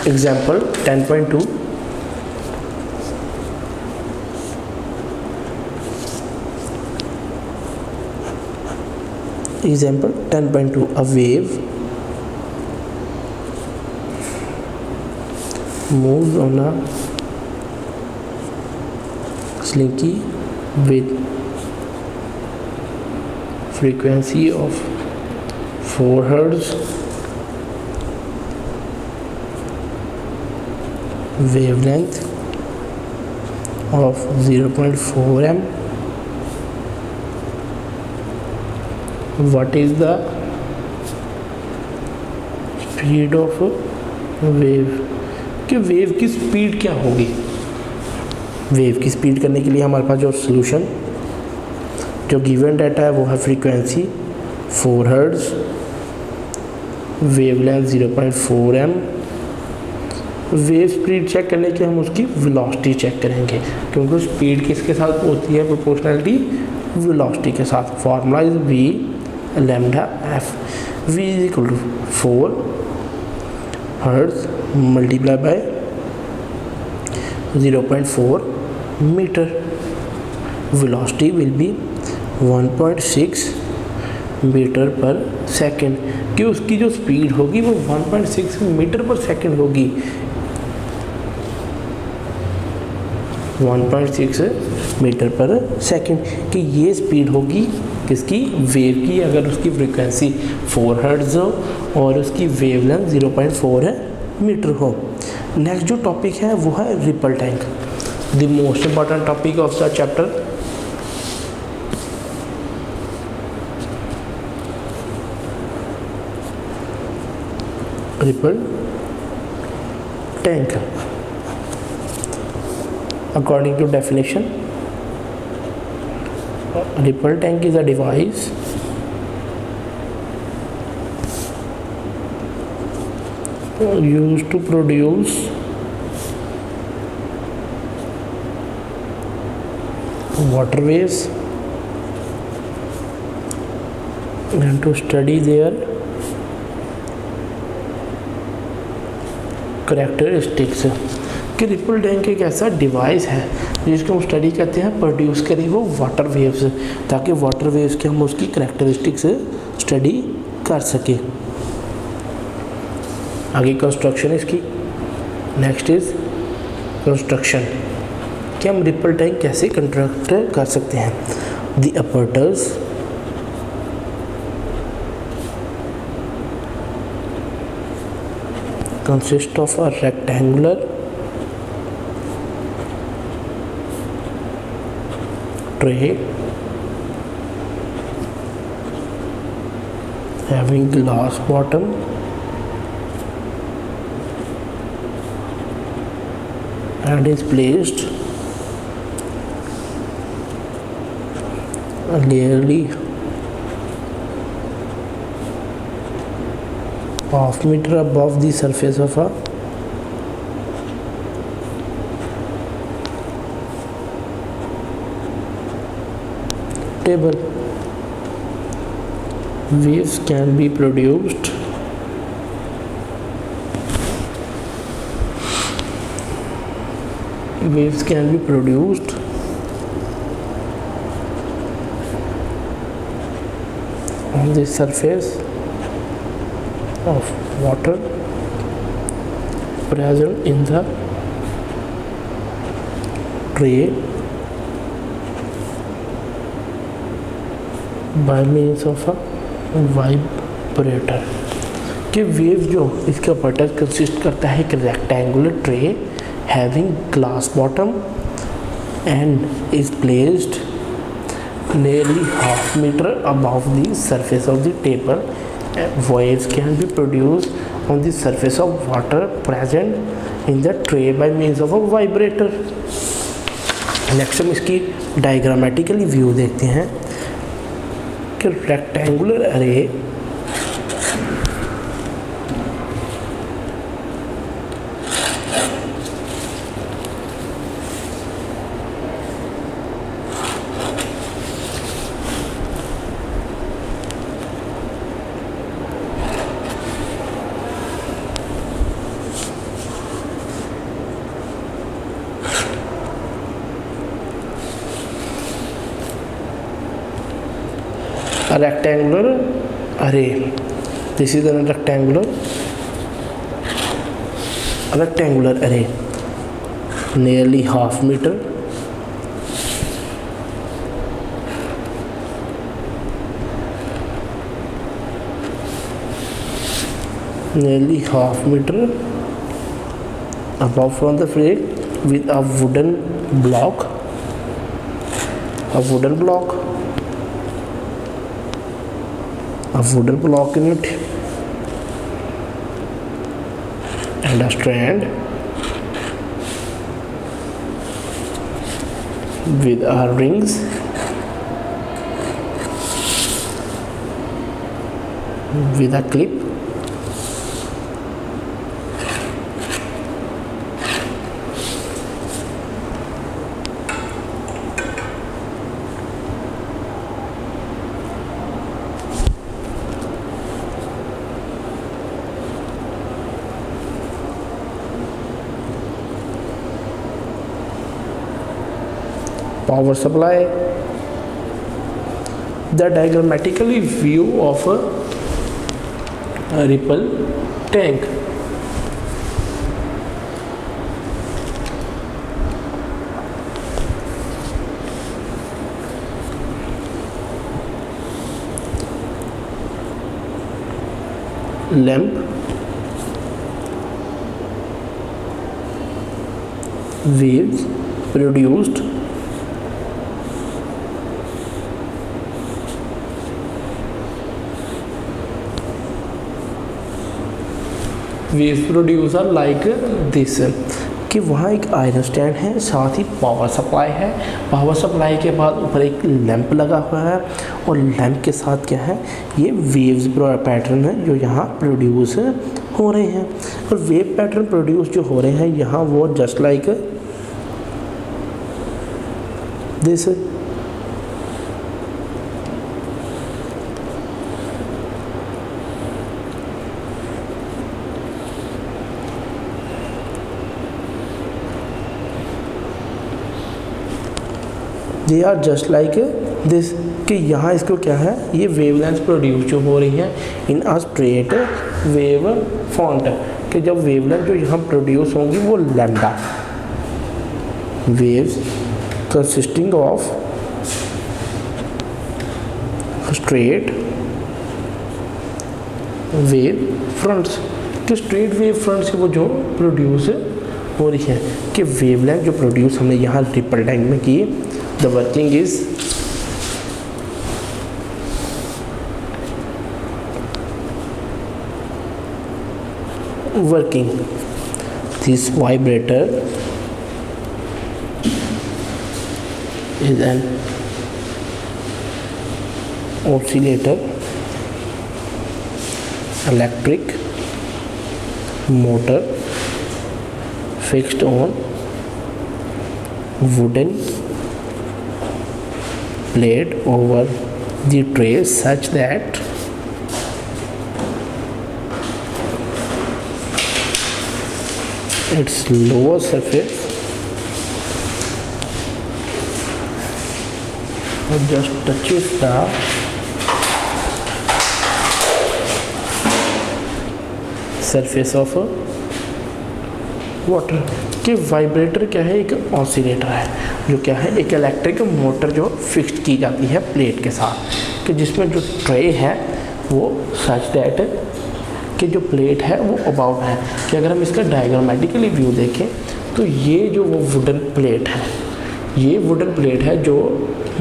Example 10.2। Example 10.2, a wave moves on a slinky with frequency of 4 Hz, wavelength of 0.4 m. What is the speed of wave? कि वेव की स्पीड क्या होगी। वेव की स्पीड करने के लिए हमारे पास जो सॉल्यूशन जो गिवन डाटा है वो है frequency 4 hertz, wavelength 0.4 m। Wave speed check करने के हम उसकी वेलोसिटी चेक करेंगे, क्योंकि स्पीड किसके साथ होती है, प्रोपोर्शनलिटी वेलोसिटी के साथ। Formula is v lambda f। v is equal to 4 hertz multiply by 0.4 metre. Velocity will be 1.6 metre per second, कि उसकी जो स्पीड होगी वो 1.6 मीटर पर सेकेंड होगी। 1.6 मीटर पर सेकेंड कि ये स्पीड होगी किसकी, वेव की, अगर उसकी फ्रीक्वेंसी 4 हर्ट्ज़ हो और उसकी वेवलेंथ 0.4 मीटर हो। नेक्स्ट जो टॉपिक है वो है ripple tank, the most important topic of the chapter. Ripple tank, according to definition, ripple tank is a device used to produce water waves and to study their characteristics। कि ripple tank एक ऐसा device है जिसको हम study करते हैं, produce करें वो वाटर वेव्स, ताकि वाटर वेव्स के हम उसकी करैक्टरिस्टिक्स स्टडी कर सकें। आगे कंस्ट्रक्शन इसकी, नेक्स्ट इज कंस्ट्रक्शन, कि हम रिपल टैंक कैसे कंस्ट्रक्ट कर सकते हैं। The operators consist of a rectangular tray having glass bottom and is placed nearly half meter above the surface of a table. Waves can be produced on the surface of water present in the tray by means of a vibrator। कि wave जो इसका butter consist करता है एक rectangular tray having glass bottom and is placed nearly half meter above the surface of the table। Waves can be produced on the surface of water present in the tray by means of a vibrator। Next हम इसकी diagrammatically view देखते हैं कि rectangular अरे a rectangular array, this is a rectangular array nearly half meter above from the frame with a wooden block in it and a strand with our rings with a clip power supply. The diagrammatically view of a ripple tank. Lamp, waves produced are like this, कि वहाँ एक iron stand है, साथ ही power supply है। Power supply के बाद ऊपर एक लैंप लगा हुआ है और लैंप के साथ क्या है, ये वेव्स पैटर्न है जो यहाँ प्रोड्यूस हो रहे हैं। और वेव पैटर्न प्रोड्यूस जो हो रहे हैं यहाँ, वो just like this. They are just like this, कि यहाँ इसको क्या है, ये वेवलेंथ प्रोड्यूस जो हो रही है इन अ स्ट्रेट वेव फॉन्ट, कि जब वेवलेंथ जो यहाँ प्रोड्यूस होंगी वो lambda, waves consisting of straight wave fronts, कि स्ट्रेट वेव फ्रंट से वो जो प्रोड्यूस हो रही है, कि वेवलेंथ जो प्रोड्यूस हमने यहाँ रिपल टैंक में की, the working is working. This vibrator is an oscillator, electric motor fixed on wooden plate over the tray such that its lower surface just touches the surface of water. कि vibrator क्या है, एक oscillator है जो क्या है, एक electric motor जो फिक्स की जाती है प्लेट के साथ, कि जिसमें जो ट्रे है वो सच दैट कि जो प्लेट है वो अबाउट है। कि अगर हम इसका डायग्रामेटिकली व्यू देखें तो ये जो वो वुडन प्लेट है, ये वुडन प्लेट है जो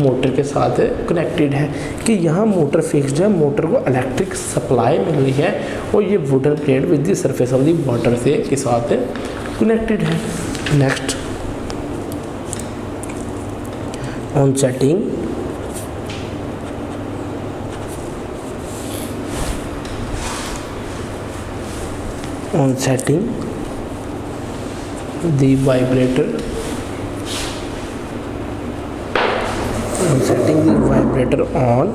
मोटर के साथ कनेक्टेड है, कि यहाँ मोटर फिक्स्ड है, मोटर को इलेक्ट्रिक सप्लाई मिल रही है और ये wooden plate with the surface of the water से के साथ कनेक्टेड है। Next, on setting the vibrator, on setting the vibrator on,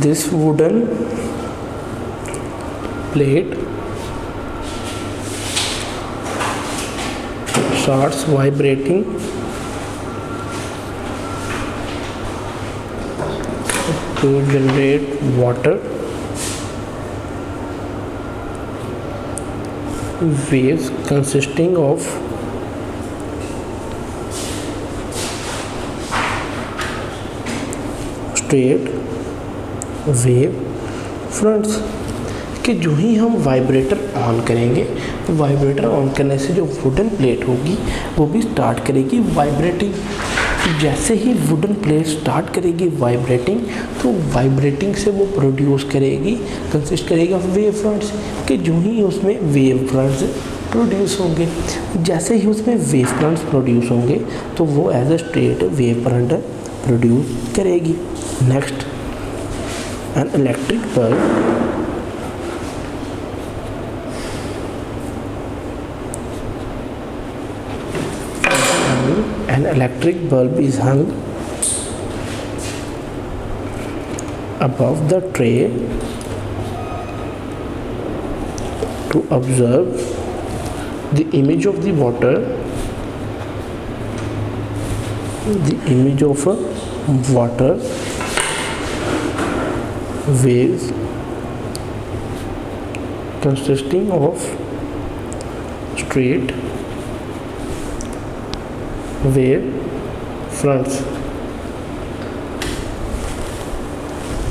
this wooden plate starts vibrating to generate water waves consisting of straight wave fronts। कि जो ही हम vibrator on करेंगे, vibrator on करने से जो वुडन प्लेट होगी वो भी स्टार्ट करेगी वाइब्रेटिंग। जैसे ही वुडन प्लेट स्टार्ट करेगी वाइब्रेटिंग, तो वाइब्रेटिंग से वो प्रोड्यूस करेगी, कंसिस्ट करेगी ऑफ वेव फ्रंट्स। कि जो ही उसमें वेव फ्रंट्स प्रोड्यूस होंगे, जैसे ही उसमें वेव फ्रंट्स प्रोड्यूस होंगे तो वो as a straight wave front produce करेगी। Next, an electric bulb An electric bulb is hung above the tray to observe the image of the water the image of water waves consisting of straight wave fronts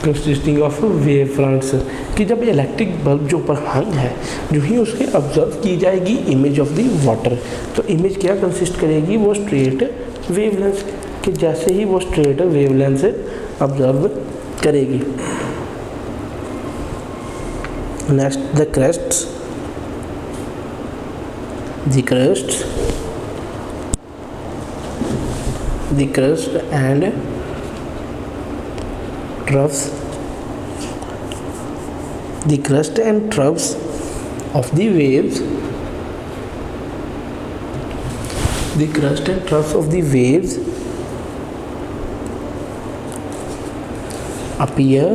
consisting of wave fronts कि जब electric bulb जो ऊपर हंग है जो ही उसके observe की जाएगी image of the water, तो इमेज क्या कंसिस्ट करेगी, वो स्ट्रेट वेवलेंथ कि जैसे ही वो स्ट्रेट वेवलेंथ ऑब्जर्व करेगी। Next the crests and troughs, the crest and troughs of the waves, the crest and troughs of the waves appear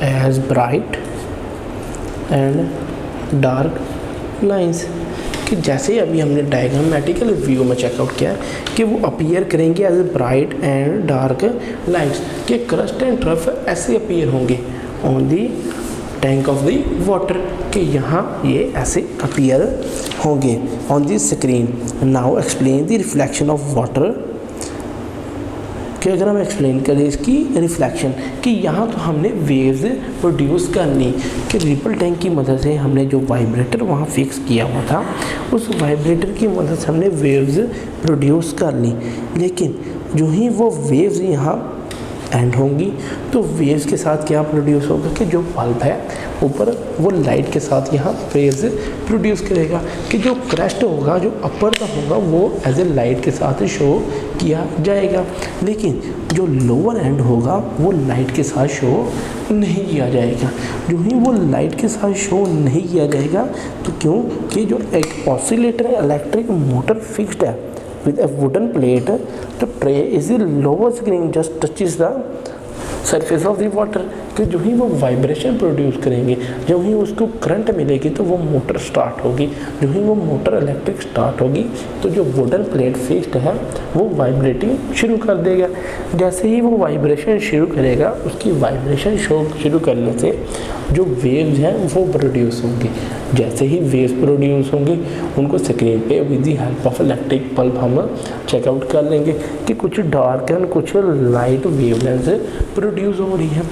as bright and dark lines कि जैसे अभी हमने डायग्रामेटिकल व्यू में चेकआउट किया कि वो appear करेंगे as bright and dark lights कि क्रस्ट एंड ट्रफ ऐसे अपीयर होंगे on the tank of the water कि यहाँ ये ऐसे अपीयर होंगे on the screen. Now explain the reflection of water कि अगर हम एक्सप्लेन करें इसकी रिफ्लेक्शन कि यहाँ तो हमने वेव्स प्रोड्यूस करनी कि रिपल टैंक की मदद से हमने जो वाइब्रेटर वहाँ फिक्स किया हुआ था उस वाइब्रेटर की मदद से हमने वेव्स प्रोड्यूस कर ली, लेकिन जो ही वो वेव्स यहाँ एंड होंगी तो वेव्स के साथ क्या प्रोड्यूस होगा कि जो बल्ब है ऊपर वो लाइट के साथ यहाँ वेव्स प्रोड्यूस करेगा कि जो क्रेस्ट होगा जो अपर का होगा वो एज ए लाइट के साथ शो किया जाएगा, लेकिन जो लोअर एंड होगा वो लाइट के साथ शो नहीं किया जाएगा। जो ही वो लाइट के साथ शो नहीं किया जाएगा तो क्यों कि जो एक ऑसिलेटर इलेक्ट्रिक मोटर फिक्स्ड है with a wooden plate, the tray is the lower screen just touches the surface of the water कि जो ही वो वाइब्रेशन प्रोड्यूस करेंगे जो ही उसको करंट मिलेगी तो वो मोटर स्टार्ट होगी, जो ही वो मोटर इलेक्ट्रिक स्टार्ट होगी तो जो वुडन प्लेट फिक्स्ड है वो वाइब्रेटिंग शुरू कर देगा। जैसे ही वो वाइब्रेशन शुरू करेगा उसकी वाइब्रेशन शुरू करने से जो वेव्स हैं वो प्रोड्यूस होंगी। जैसे ही वेव्स प्रोड्यूस होंगे उनको स्क्रीन पे with the help of electric bulb हम चेकआउट कर लेंगे कि कुछ डार्क एंड कुछ लाइट वेवलेंथ प्रोड्यूस हो रही है।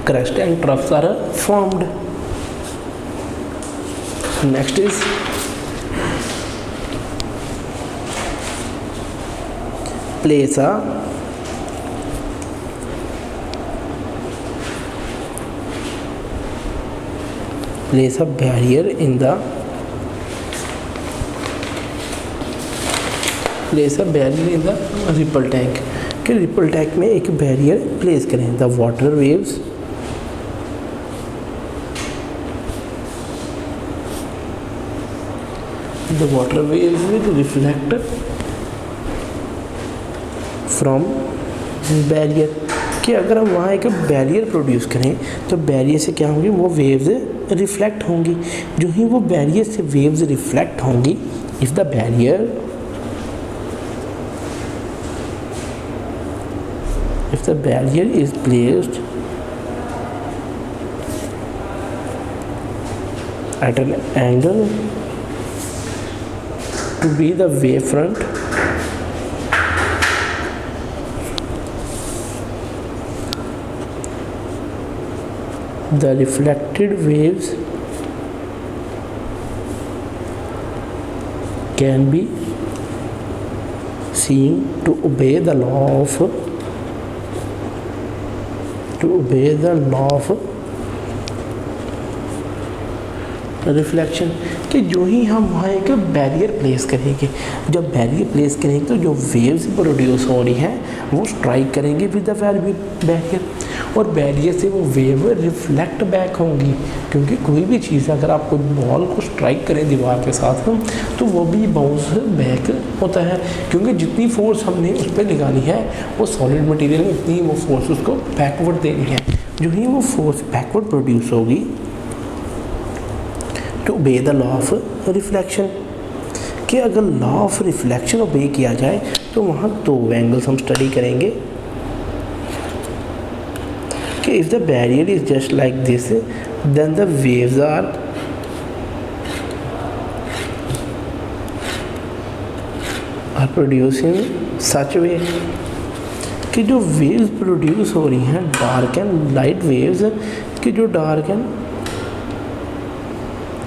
crest and troughs are formed. Next is place a barrier in the ripple tank कि रिपल टैंक में एक बैरियर प्लेस करें। The water waves will reflect from barrier कि अगर हम वहाँ एक बैरियर प्रोड्यूस करें तो बैरियर से क्या होंगी वो वेव्स रिफ्लेक्ट होंगी। जो ही वो बैरियर से वेव्स रिफ्लेक्ट होंगी if the barrier is placed at an angle to be the wavefront, the reflected waves can be seen to obey the law of reflection कि जो ही हम वहाँ एक बैरियर प्लेस करेंगे, जब बैरियर प्लेस करेंगे तो जो वेव्स प्रोड्यूस हो रही हैं वो स्ट्राइक करेंगे विद द बैरियर और बैरियर से वो वेव रिफ्लेक्ट बैक होंगी। क्योंकि कोई भी चीज़ अगर आप कोई बॉल को स्ट्राइक करें दीवार के साथ तो वो भी बाउंस बैक होता है, क्योंकि जितनी फोर्स हमने उस पर लगानी है वो सॉलिड मटेरियल में उतनी वो फोर्स उसको बैकवर्ड देनी है। जो ही वो फोर्स बैकवर्ड प्रोड्यूस होगी to obey the law of reflection कि अगर लॉ ऑफ रिफ्लेक्शन ओबे किया जाए तो वहाँ दो एंगल्स हम स्टडी करेंगे कि if the barrier is just like this then the waves are produce in such way कि जो वेव्स प्रोड्यूस हो रही हैं डार्क एंड लाइट वेव्स कि जो dark and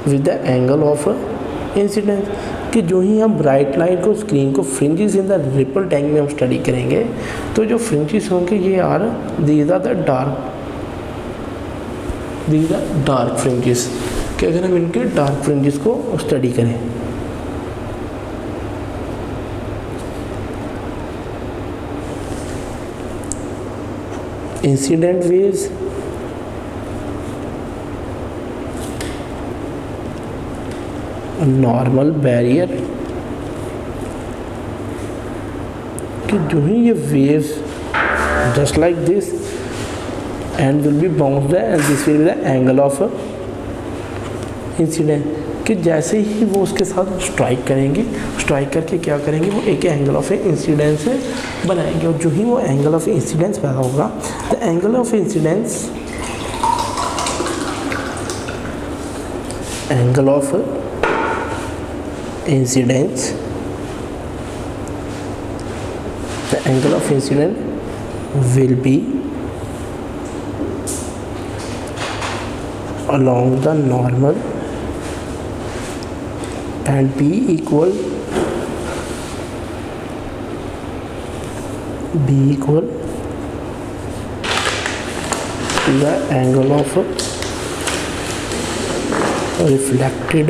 with the angle of incidence कि जो ही हम ब्राइट लाइट को स्क्रीन को fringes in the ripple tank में हम स्टडी करेंगे तो जो फ्रिंजेस होंगे ये are these are the dark fringes कि अगर हम इनके डार्क फ्रिंजेस को स्टडी करें इंसिडेंट वेव्स नॉर्मल बैरियर कि जो ही ये waves just like this and will be bounced and this will be the angle of incident कि जैसे ही वो उसके साथ स्ट्राइक करेंगे स्ट्राइक करके क्या करेंगे वो एक एंगल ऑफ इंसिडेंस बनाएंगे और जो ही वो एंगल ऑफ इंसिडेंस पैदा होगा the angle of incidence angle of incidence the angle of incidence will be along the normal and be equal to the angle of reflected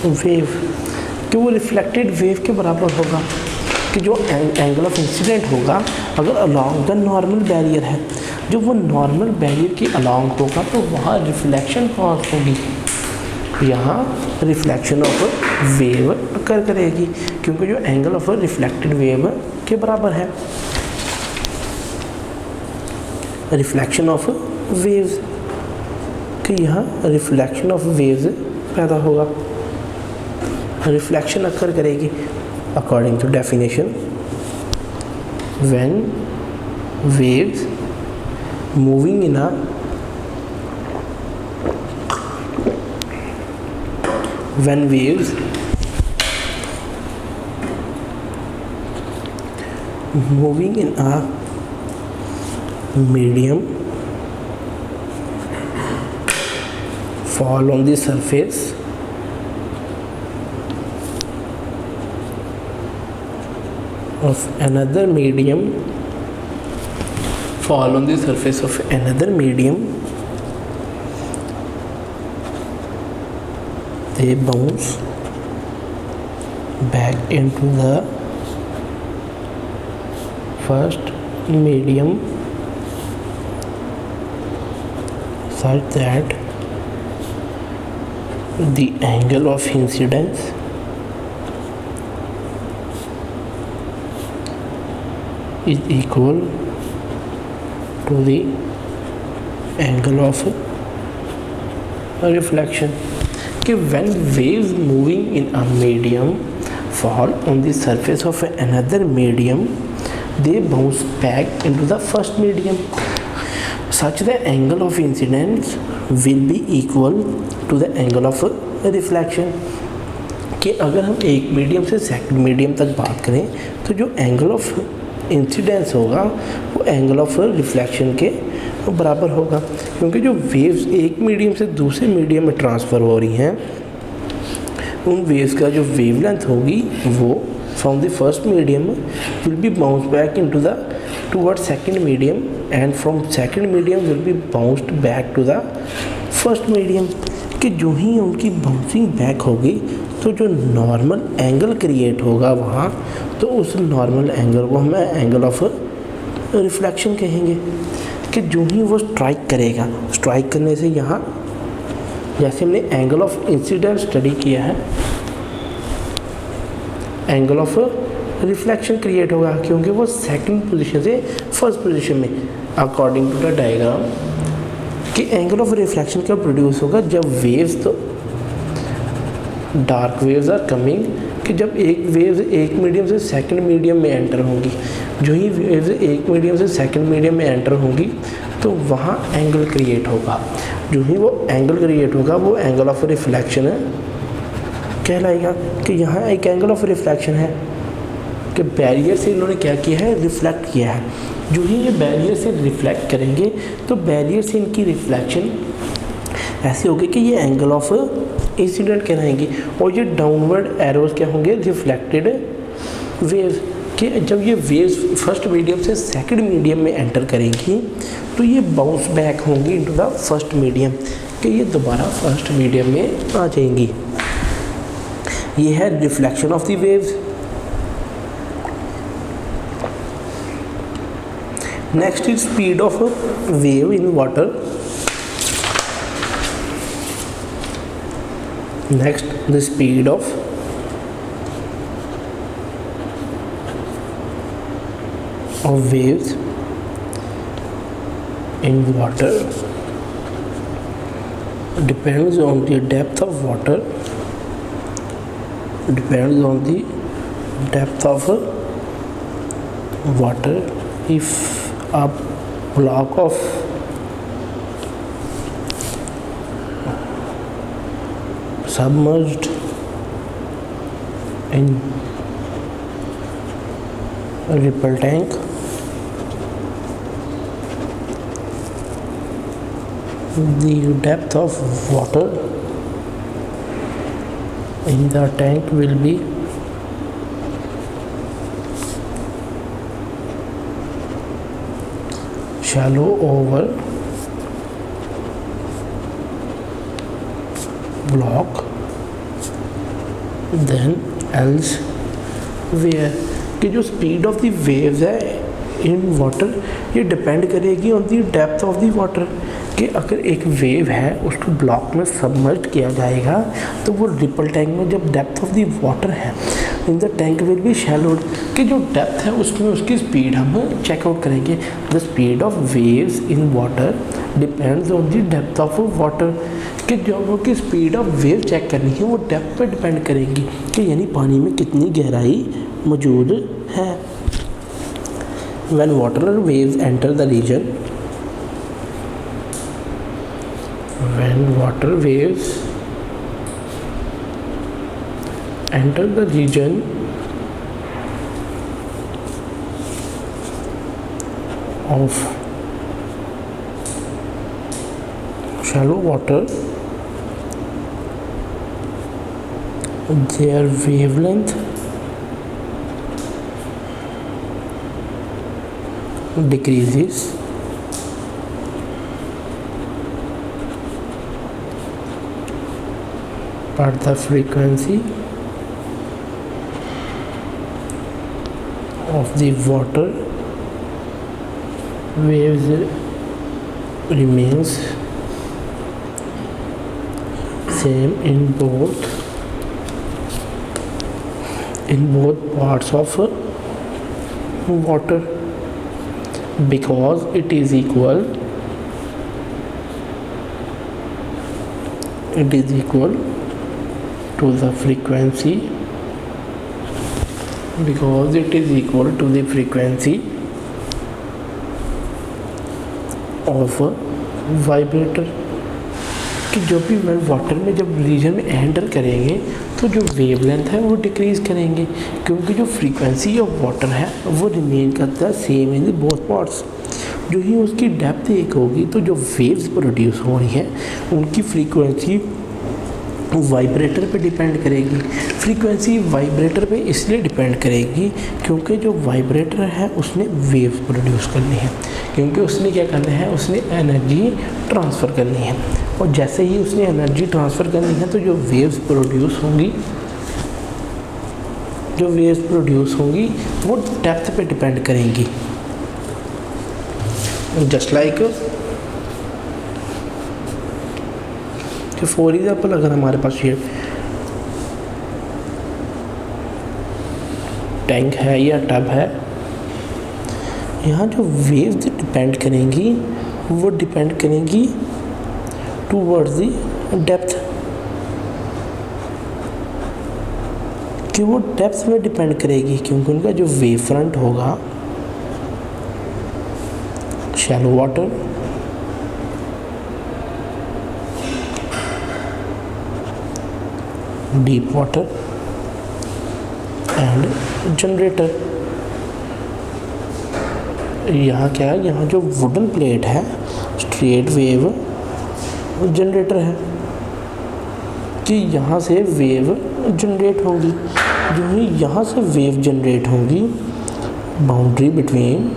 wave कि वो reflected wave के बराबर होगा कि जो एंगल ऑफ इंसिडेंट होगा अगर अलॉन्ग द नॉर्मल बैरियर है जो वो नॉर्मल बैरियर के अलॉन्ग होगा तो वहाँ रिफ्लेक्शन कॉज होगी यहाँ रिफ्लेक्शन ऑफ वेव अकर करेगी क्योंकि जो एंगल ऑफ रिफ्लेक्टेड वेव के बराबर है रिफ्लेक्शन ऑफ वेव्स कि यहाँ रिफ्लेक्शन ऑफ वेव्स पैदा होगा रिफ्लेक्शन अकर करेगी according to definition when waves moving in when waves moving in a medium fall on the surface of another medium fall on the surface of another medium, they bounce back into the first medium such that the angle of incidence is equal to the angle of reflection. कि when waves moving in a medium fall on the surface of another medium, they bounce back into the first medium such the angle of incidence will be equal to the angle of reflection. कि अगर हम एक medium से second medium तक बात करें तो जो एंगल ऑफ इंसिडेंस होगा वो एंगल ऑफ रिफ्लेक्शन के बराबर होगा क्योंकि जो वेव्स एक मीडियम से दूसरे मीडियम में ट्रांसफ़र हो रही हैं उन वेव्स का जो वेवलेंथ होगी वो from the first medium will be bounce back into the toward second medium and from second medium will be bounced back to the first medium कि जो ही उनकी बाउंसिंग बैक होगी तो जो नॉर्मल एंगल क्रिएट होगा वहाँ तो उस नॉर्मल एंगल को हम एंगल ऑफ रिफ्लेक्शन कहेंगे कि जो ही वो स्ट्राइक करेगा स्ट्राइक करने से यहाँ जैसे हमने एंगल ऑफ इंसिडेंस स्टडी किया है एंगल ऑफ रिफ्लेक्शन क्रिएट होगा क्योंकि वो सेकंड पोजीशन से फर्स्ट पोजीशन में अकॉर्डिंग टू द डायग्राम कि एंगल ऑफ रिफ्लेक्शन कब प्रोड्यूस होगा जब वेव्स तो डार्क वेव्स आर कमिंग कि जब एक वेव्स एक मीडियम से सेकंड मीडियम में एंटर होंगी, जो ही वेव्स एक मीडियम से सेकंड मीडियम में एंटर होंगी तो वहाँ एंगल क्रिएट होगा। जो ही वो एंगल क्रिएट होगा वो एंगल ऑफ रिफ्लेक्शन कहलाएगा। कि यहाँ एक एंगल ऑफ रिफ्लेक्शन है कि बैरियर से इन्होंने क्या किया है, रिफ्लेक्ट किया है। जो ही ये बैरियर से रिफ्लेक्ट करेंगे तो बैरियर से इनकी रिफ्लेक्शन ऐसे होगी कि ये एंगल ऑफ इंसिडेंट कहलाएंगी। और ये डाउनवर्ड एरोज क्या होंगे, रिफ्लेक्टेड वेव्स। कि जब ये वेव्स फर्स्ट मीडियम से सेकंड मीडियम में एंटर करेंगी तो ये बाउंस बैक होंगी इनटू द फर्स्ट मीडियम, कि ये दोबारा फर्स्ट मीडियम में आ जाएंगी। ये है reflection of the waves. Next is speed of wave in water. Next, the speed of waves in water depends on the depth of water. Depends on the depth of water. If a block of submerged in a ripple tank, the depth of water in the tank will be shallow over block then elsewhere। कि जो speed of the waves है in water ये depend करेगी on the depth of the water. कि अगर एक wave है उसको ब्लॉक में सबमर्ज किया जाएगा तो वो रिपल टैंक में जब डेप्थ ऑफ द वाटर है in the tank will be shallowed. कि जो डेप्थ है उसमें उसकी स्पीड हम चेकआउट करेंगे। The speed of waves in water depends on the depth of water. कि जो की स्पीड ऑफ वेव चेक करनी है वो डेप्थ पे डिपेंड करेंगी कि यानी पानी में कितनी गहराई मौजूद है। When water waves enter the region, when water waves enter the region of shallow water, their wavelength decreases but the frequency of the water waves remains same in both parts of water because it is equal to the frequency of vibrator. कि जो भी water में जब reason में enter करेंगे तो जो wavelength है वो डिक्रीज़ करेंगे क्योंकि जो फ्रीक्वेंसी ऑफ वाटर है वो रिमेन करता है सेम इन बोथ पार्ट्स। जो ही उसकी डेप्थ एक होगी तो जो वेव्स प्रोड्यूस हो रही हैं उनकी फ्रीक्वेंसी वाइब्रेटर पे डिपेंड करेगी। फ्रीक्वेंसी वाइब्रेटर पे इसलिए डिपेंड करेगी क्योंकि जो वाइब्रेटर है उसने वेव्स प्रोड्यूस करनी है, क्योंकि उसने क्या करना है, उसने एनर्जी ट्रांसफ़र करनी है। और जैसे ही उसने एनर्जी ट्रांसफ़र करनी है तो जो वेव्स प्रोड्यूस होंगी वो डेप्थ पे डिपेंड करेंगी। जस्ट लाइक फॉर एग्जाम्पल अगर हमारे पास ये टैंक है या टब है, यहाँ जो वेव्स डिपेंड करेंगी वो डिपेंड करेंगी टूवर्ड्स द डेप्थ। कि वो डेप्थ में डिपेंड करेगी, क्योंकि उनका जो वेव फ्रंट होगा shallow water, deep water and generator. यहाँ क्या है, यहाँ जो वुडन प्लेट है स्ट्रेट वेव जनरेटर है कि यहाँ से वेव जनरेट होगी। जो ही यहाँ से वेव जनरेट होगी, boundary between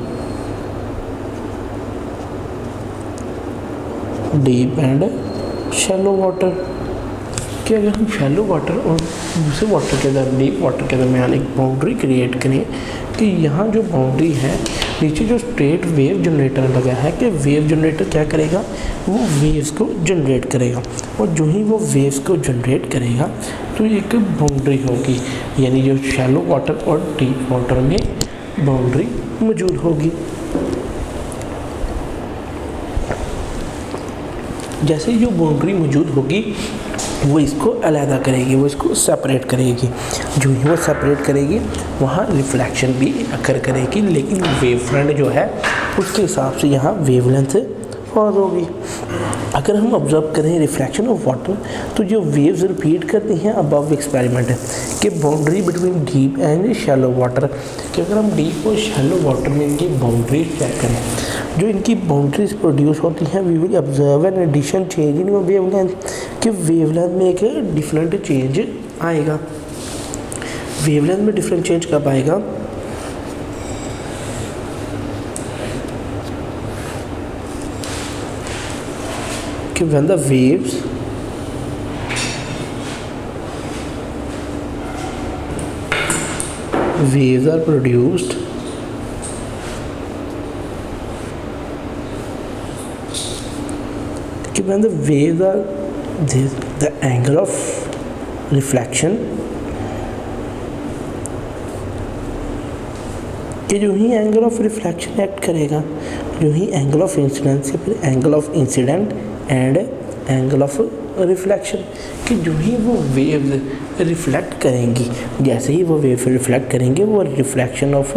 deep and shallow water, कि अगर हम शैलो वाटर और दूसरे वाटर के दरमियान, डीप वाटर के दरमियान एक बाउंड्री क्रिएट करें कि यहाँ जो बाउंड्री है, नीचे जो स्ट्रेट वेव जनरेटर लगा है कि वेव जनरेटर क्या करेगा, वो वेव्स को जनरेट करेगा, और जो ही वो वेव्स को जनरेट करेगा तो एक बाउंड्री होगी, यानी जो शैलो वाटर और डीप वाटर में बाउंड्री मौजूद होगी। जैसे ही जो बाउंड्री मौजूद होगी वो इसको अलहदा करेगी, वो इसको सेपरेट करेगी। जो ही वो सेपरेट करेगी वहाँ रिफ्लेक्शन भी अकर करेगी, लेकिन वेव फ्रंट जो है उसके हिसाब से यहाँ वेवलेंथ और होगी। अगर हम ऑब्जर्व करें रिफ्रैक्शन ऑफ वाटर, तो जो वेव्स रिपीट करती हैं अबव एक्सपेरिमेंट है कि boundary between deep and shallow water, कि अगर हम डीप और शैलो वाटर में इनकी बाउंड्रीज चेक करें, जो इनकी बाउंड्रीज प्रोड्यूस होती हैं, we will observe an addition change in wavelength, कि वेवलेंथ में एक डिफरेंट चेंज आएगा। वेवलेंथ में डिफरेंट चेंज कब आएगा, कि when the waves are produced कि when the waves are the angle of reflection, कि जो ही एंगल ऑफ रिफ्लेक्शन एक्ट करेगा, जो ही एंगल ऑफ इंसिडेंस या फिर angle of incident and angle of reflection, कि जो ही वो वेव्स रिफ्लेक्ट करेंगी, जैसे ही वो वेव रिफ्लेक्ट करेंगे वो रिफ्लेक्शन ऑफ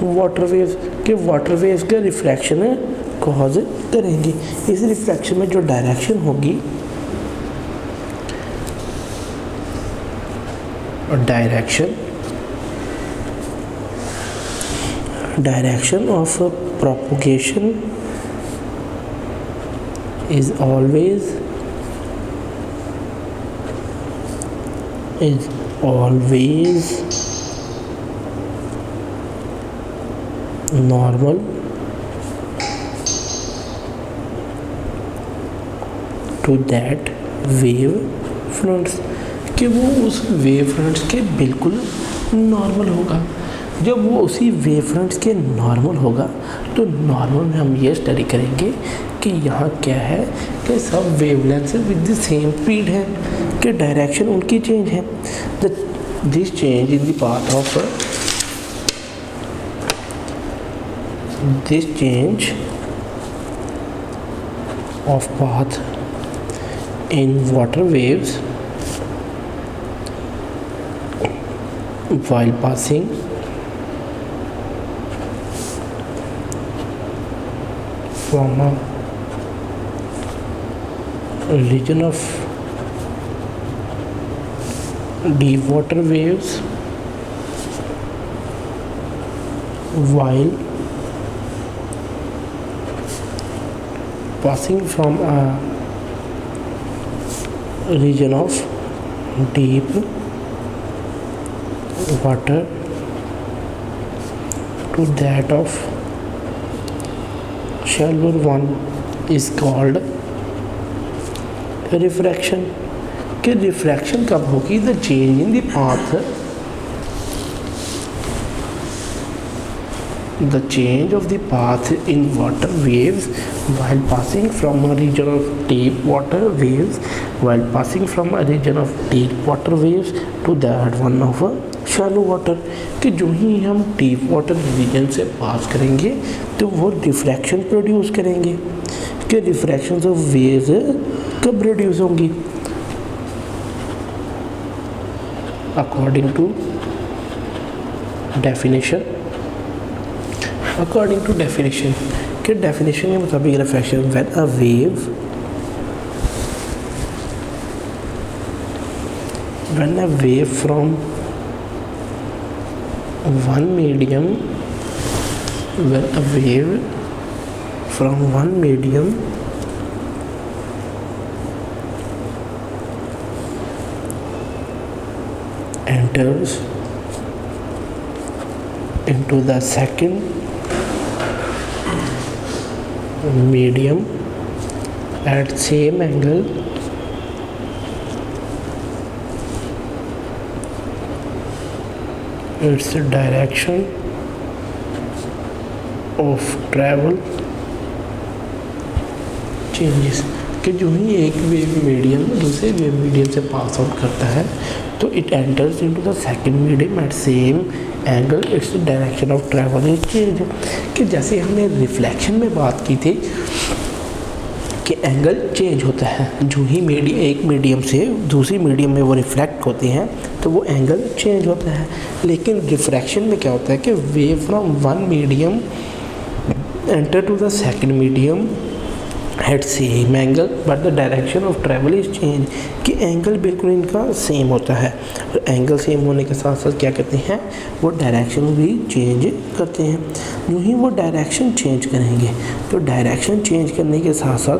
वाटर वेव्स, कि वाटर वेव्स का रिफ्लेक्शन कॉज करेंगी। इस रिफ्लेक्शन में जो डायरेक्शन होगी, और direction of propagation is always normal to that wave fronts, कि वो उस वेव फ्रंट्स के बिल्कुल नॉर्मल होगा। जब वो उसी वेव फ्रंट्स के नॉर्मल होगा तो नॉर्मल में हम ये स्टडी करेंगे कि यहाँ क्या है कि सब wavelength with the same speed है, कि डायरेक्शन उनकी चेंज है। This change in the path of this change of path in water waves while passing from a region of deep water waves while passing from a region of deep water to that of shallower one is called refraction, कि refraction कब होगी, the change in the path, the change of the path in water waves while passing from a region of deep water waves to that one of a shallow water, कि जो ही हम deep water reason से पास करेंगे तो वो refraction produce करेंगे, कि रिफ्रैक्शन ऑफ वेव्स कब प्रोड्यूस होंगी, अकॉर्डिंग टू डेफिनेशन कि डेफिनेशन के मुताबिक refraction when a wave from one medium enters into the second medium at same angle, its direction of travel changes। कि जो ही एक वेव मीडियम दूसरे वेव मीडियम से पास आउट करता है तो it enters into the second medium at same angle, its direction of travel is change. कि जैसे हमने रिफ्लेक्शन में बात की थी कि एंगल चेंज होता है, जो ही एक मीडियम से दूसरी मीडियम में वो रिफ्लेक्ट होते हैं तो वो एंगल चेंज होता है। लेकिन रिफ्रैक्शन में क्या होता है कि wave from one medium enter to the second medium at same angle but the direction of travel is change. कि एंगल बिल्कुल इनका सेम होता है और एंगल सेम होने के साथ साथ क्या करते हैं, वो डायरेक्शन भी चेंज करते हैं। जो ही वो डायरेक्शन चेंज करेंगे तो डायरेक्शन चेंज करने के साथ साथ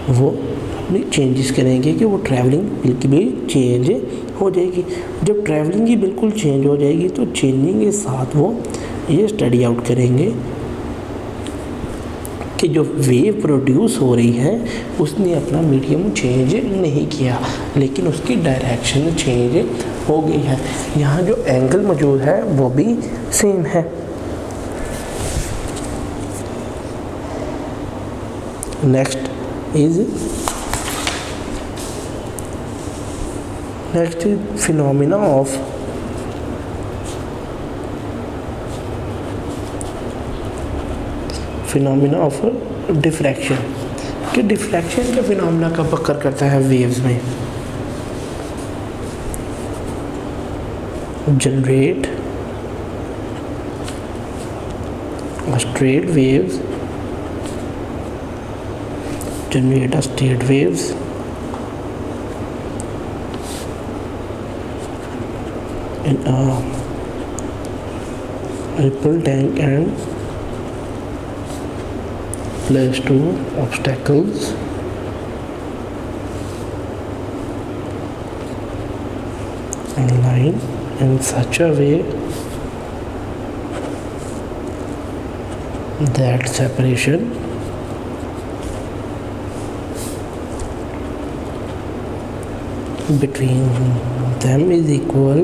वो अपनी चेंजेस करेंगे कि वो ट्रैवलिंग बिल्कुल भी चेंज हो जाएगी। जब ट्रैवलिंग ही बिल्कुल चेंज हो जाएगी तो चेंजिंग के साथ वो ये स्टडी आउट करेंगे कि जो वेव प्रोड्यूस हो रही है उसने अपना मीडियम चेंज नहीं किया लेकिन उसकी डायरेक्शन चेंज हो गई है। यहाँ जो एंगल मौजूद है वो भी सेम है। Next phenomena of diffraction. कि डिफ्रैक्शन का फिनोमेना कब अकर करता है वेव्स में, generate straight waves in a ripple tank and place two obstacles in line in such a way that separation between them is equal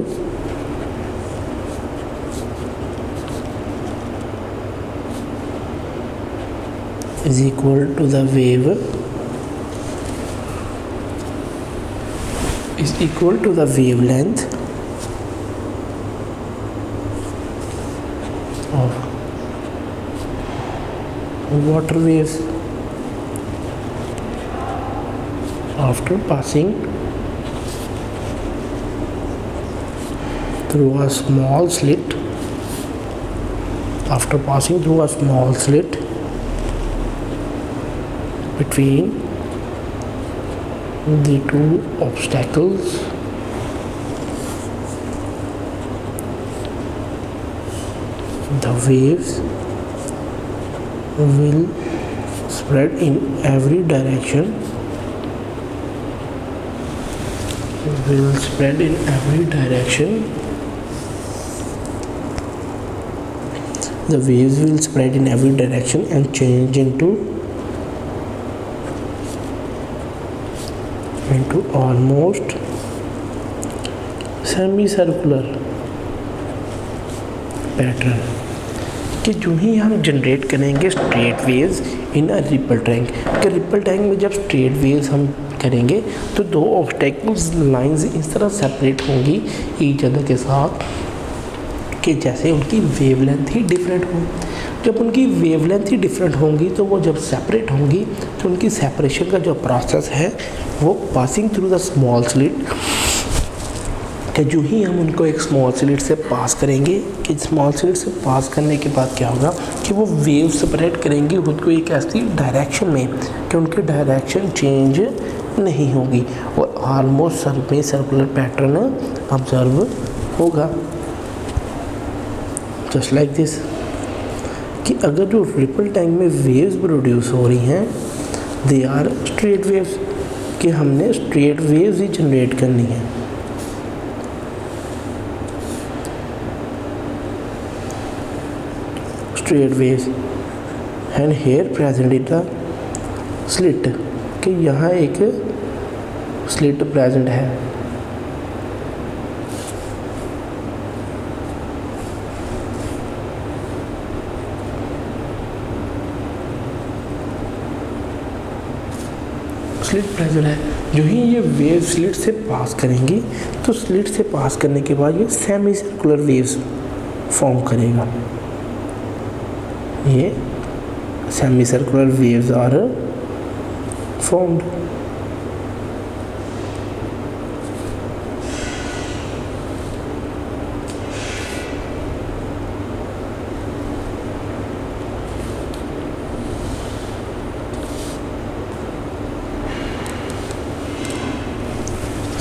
to the wavelength of water waves after passing through a small slit between the two obstacles, the waves will spread in every direction. The waves will spread in every direction and change into almost semicircular pattern. कि जो ही हम generate करेंगे straight waves in a ripple tank. कि ripple tank में जब straight waves हम करेंगे तो दो ऑब्स्टेकल्स लाइंस इस तरह सेपरेट होंगी ईच अदर के साथ कि जैसे उनकी वेवलेंथ ही डिफरेंट हो। जब उनकी वेवलेंथ ही डिफरेंट होंगी तो वो जब सेपरेट होंगी तो उनकी सेपरेशन का जो प्रोसेस है वो passing through the small slit कि जो ही हम उनको एक स्मॉल स्लिट से पास करेंगे, कि स्मॉल स्लिट से पास करने के बाद क्या होगा कि वो वेव स्प्रेड करेंगी खुद को एक ऐसी डायरेक्शन में कि उनकी डायरेक्शन चेंज नहीं होगी और ऑलमोस्ट में सर्कुलर पैटर्न ऑब्जर्व होगा। जस्ट लाइक दिस, कि अगर जो रिपल टाइम में वेव्स प्रोड्यूस हो रही हैं दे आर स्ट्रेट वेव्स, कि हमने स्ट्रेट वेव्स ही जनरेट करनी है। Straight waves and here present in the slit, कि यहाँ एक स्लिट प्रेजेंट है। स्लिट प्रेजेंट है, जो ही ये वेव स्लिट से पास करेंगी तो स्लिट से पास करने के बाद ये सेमी सर्कुलर वेव्स फॉर्म करेगा। ये semi circular waves are formed.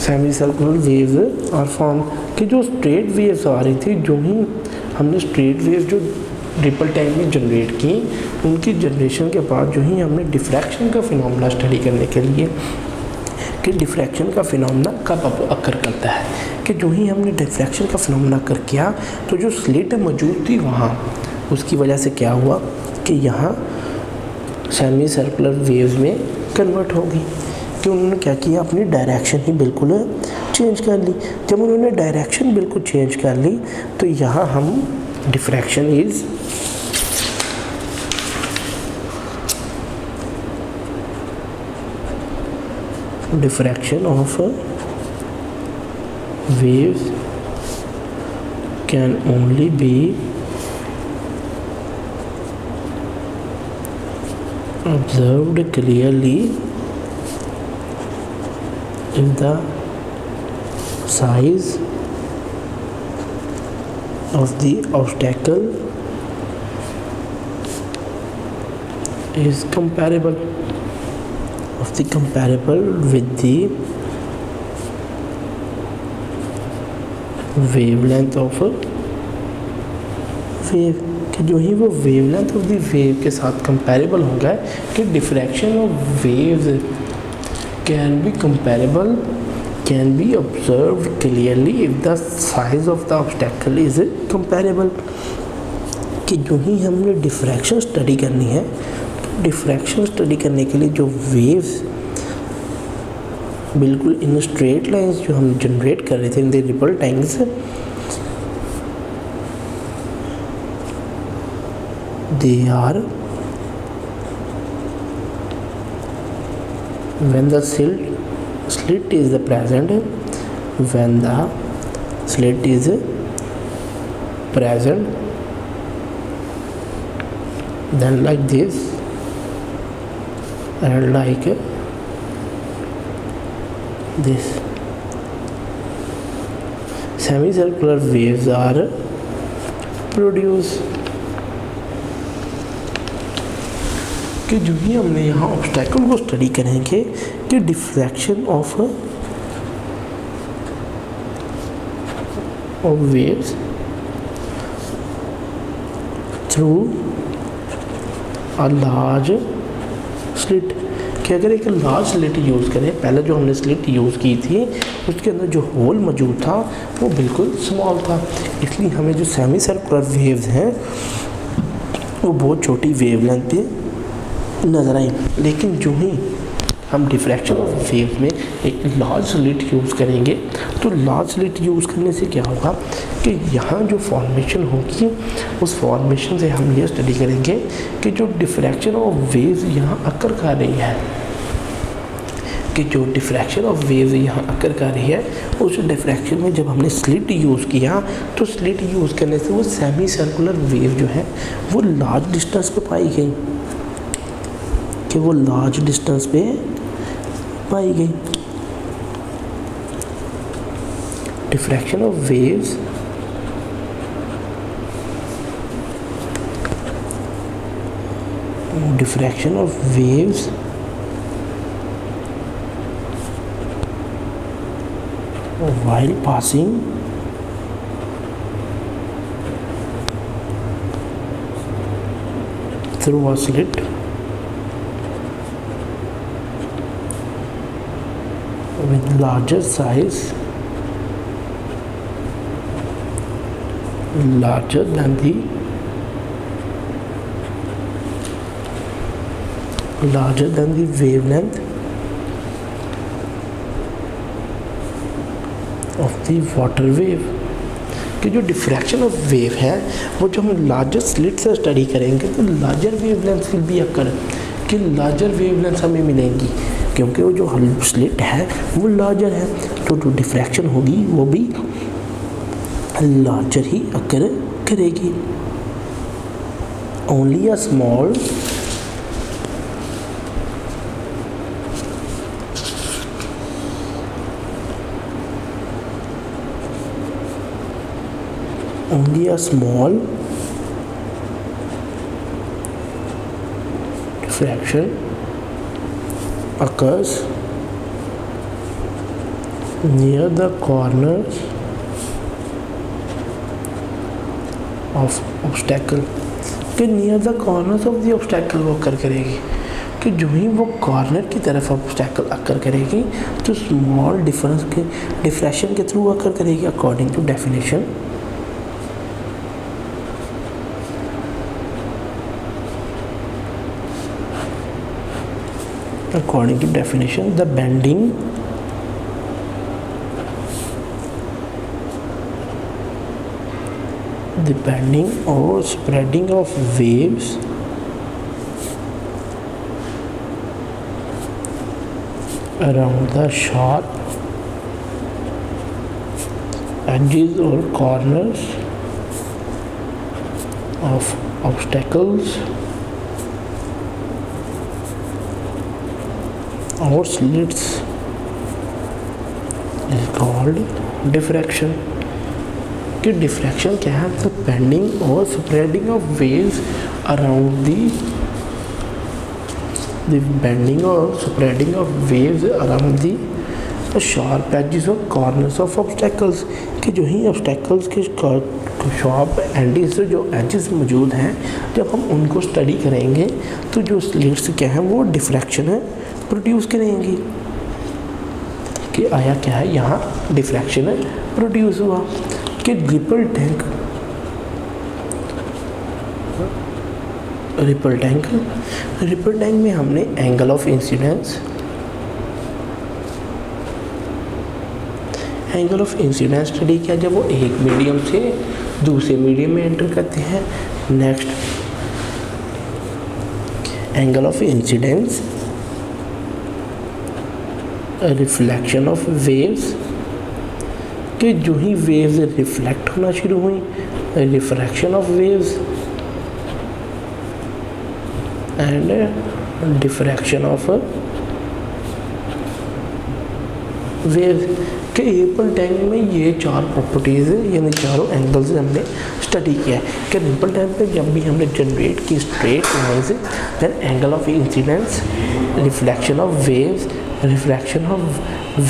Semi circular waves are form, कि जो स्ट्रेट वेव्स आ रही थी, जो ही हमने स्ट्रेट वेव जो रिपल टाइम में जनरेट की, उनकी जनरेशन के बाद जो ही हमने डिफ्रैक्शन का फिनोमेना स्टडी करने के लिए कि डिफ्रैक्शन का फिनोमेना कब अकर करता है, कि जो ही हमने डिफ्रैक्शन का फिनोमेना अकर किया तो जो स्लिट मौजूद थी वहाँ, उसकी वजह से क्या हुआ कि यहाँ सेमी सर्कुलर वेव्स में कन्वर्ट हो गई। कि उन्होंने क्या किया, अपनी डायरेक्शन ही बिल्कुल चेंज कर ली। जब उन्होंने डायरेक्शन बिल्कुल चेंज कर ली तो यहाँ हम diffraction is diffraction of waves can only be observed clearly if the size of the obstacle is comparable with the wavelength of wave, कि जो ही वो वेवलेंथ ऑफ द वेव के साथ कंपैरेबल होगा कि diffraction of waves can be observed clearly if the size of the obstacle is comparable। कि जो ही हमने डिफ्रैक्शन स्टडी करनी है, डिफ्रैक्शन स्टडी करने के लिए जो वेव्स बिल्कुल इन स्ट्रेट लाइंस जो हम जनरेट कर रहे थे in the ripple times, they are when the slit is present, when the slit is present, then like this and like this semicircular waves are produced। कि जो ही हमने यहाँ ऑब्स्टैकल को स्टडी करेंगे कि diffraction of waves through a large slit, कि अगर एक लार्ज स्लिट यूज़ करें, पहले जो हमने स्लिट यूज़ की थी उसके अंदर जो होल मौजूद था वो बिल्कुल स्मॉल था, इसलिए हमें जो सेमी सर्कुलर वेव्स हैं वो बहुत छोटी वेवलेंथ पे नज़र आई। लेकिन जो ही हम डिफ्रैक्शन ऑफ वेव में एक लार्ज स्लिट यूज़ करेंगे तो लार्ज स्लिट यूज़ करने से क्या होगा कि यहाँ जो फॉर्मेशन होगी उस फॉर्मेशन से हम ये स्टडी करेंगे कि जो डिफ्रैक्शन ऑफ वेव्स यहाँ अकर कर रही है, कि जो डिफ्रैक्शन ऑफ वेव्स यहाँ अकर कर रही है उस डिफ्रैक्शन में जब हमने स्लिट यूज़ किया तो स्लिट यूज़ करने से वो सेमी सर्कुलर वेव जो है वो लार्ज डिस्टेंस पे पाई गई, कि वो लार्ज डिस्टेंस पे पाई गई। diffraction of waves while passing through a slit with larger than the wavelength of the water wave। कि जो डिफ्रैक्शन ऑफ वेव है वो जो हम लार्जर स्लिट से स्टडी करेंगे तो larger wavelength will be occur, कि लार्जर वेवलेंथ हमें मिलेंगी क्योंकि वो जो स्लिट है वो लार्जर है, तो जो डिफ्रैक्शन होगी वो भी लार्जर ही अकर करेगी। Only a small diffraction occurs near the corners of obstacle, कि near the corners of the obstacle वो अकर करेगी, कि जो ही वो कॉर्नर की तरफ ऑब्स्टैकल अकर करेगी तो स्मॉल डिफरेंस के डिफ्रैक्शन के थ्रू अकर करेगी according to definition. According to definition, the bending or spreading of waves around the sharp edges or corners of obstacles और slits is called diffraction। कि diffraction क्या है, the bending or spreading of waves around the sharp edges or corners of obstacles, कि जो ही obstacles के sharp Andes जो edges मौजूद हैं जब हम उनको स्टडी करेंगे तो जो स्लिट्स क्या हैं वो डिफ्रैक्शन है प्रोड्यूस करेंगी। कि आया क्या है, यहाँ डिफ्रैक्शन है प्रोड्यूस हुआ। कि रिपल टैंक में हमने एंगल ऑफ इंसिडेंस स्टडी किया जब वो एक मीडियम से दूसरे मीडियम में एंटर करते हैं। Next angle of incidence, reflection of waves, कि जो ही वेव्स रिफ्लेक्ट होना शुरू हुई, refraction of waves and diffraction of waves. कि रिपल टैंक में ये चार प्रॉपर्टीज़ यानी चारों एंगल्स हमने स्टडी किया है। कि रिपल टैंक में जब भी हमने जनरेट की straight lines, then angle of incidence, reflection of waves, refraction of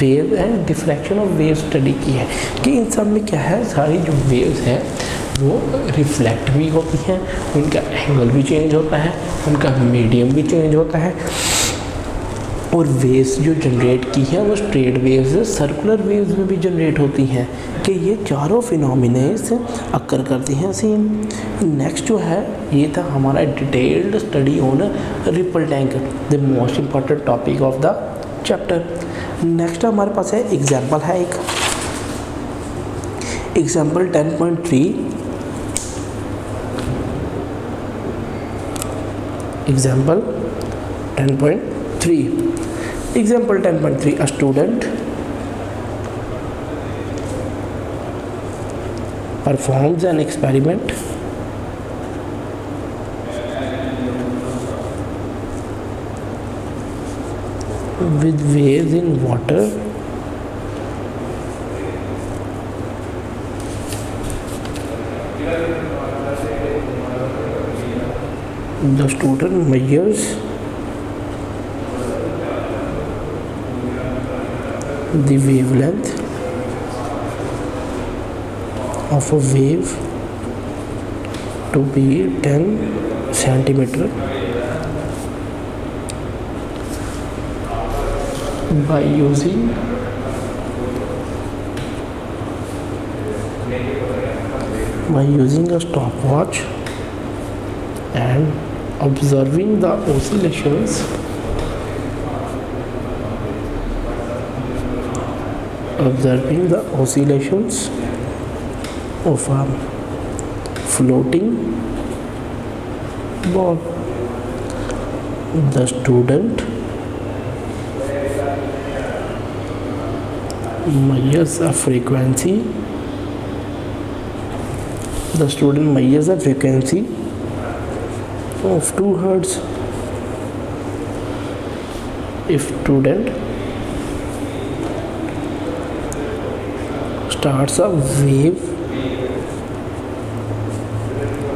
wave and diffraction of wave study की है। कि इन सब में क्या है, सारी जो वेव्स हैं वो रिफ्लेक्ट भी होती हैं, उनका एंगल भी चेंज होता है, उनका मीडियम भी चेंज होता है, और वेव्स जो जनरेट की है वो स्ट्रेट वेव्स सर्कुलर वेव्स में भी जनरेट होती हैं। कि ये चारों फिनोमिनास अक्कर करती हैं सेम। नेक्स्ट जो है ये था हमारा detailed study on ripple tank, the most important topic of the chapter. Next हमारे पास है एग्जाम्पल है एक example 10.3। Example 10.3 Example 10.3, a student performs an experiment with waves in water The student measures the wavelength of a wave to be 10 centimeter by using a stopwatch and observing the oscillations of a floating ball. The student measures a frequency. Of 2 hertz. If student starts a wave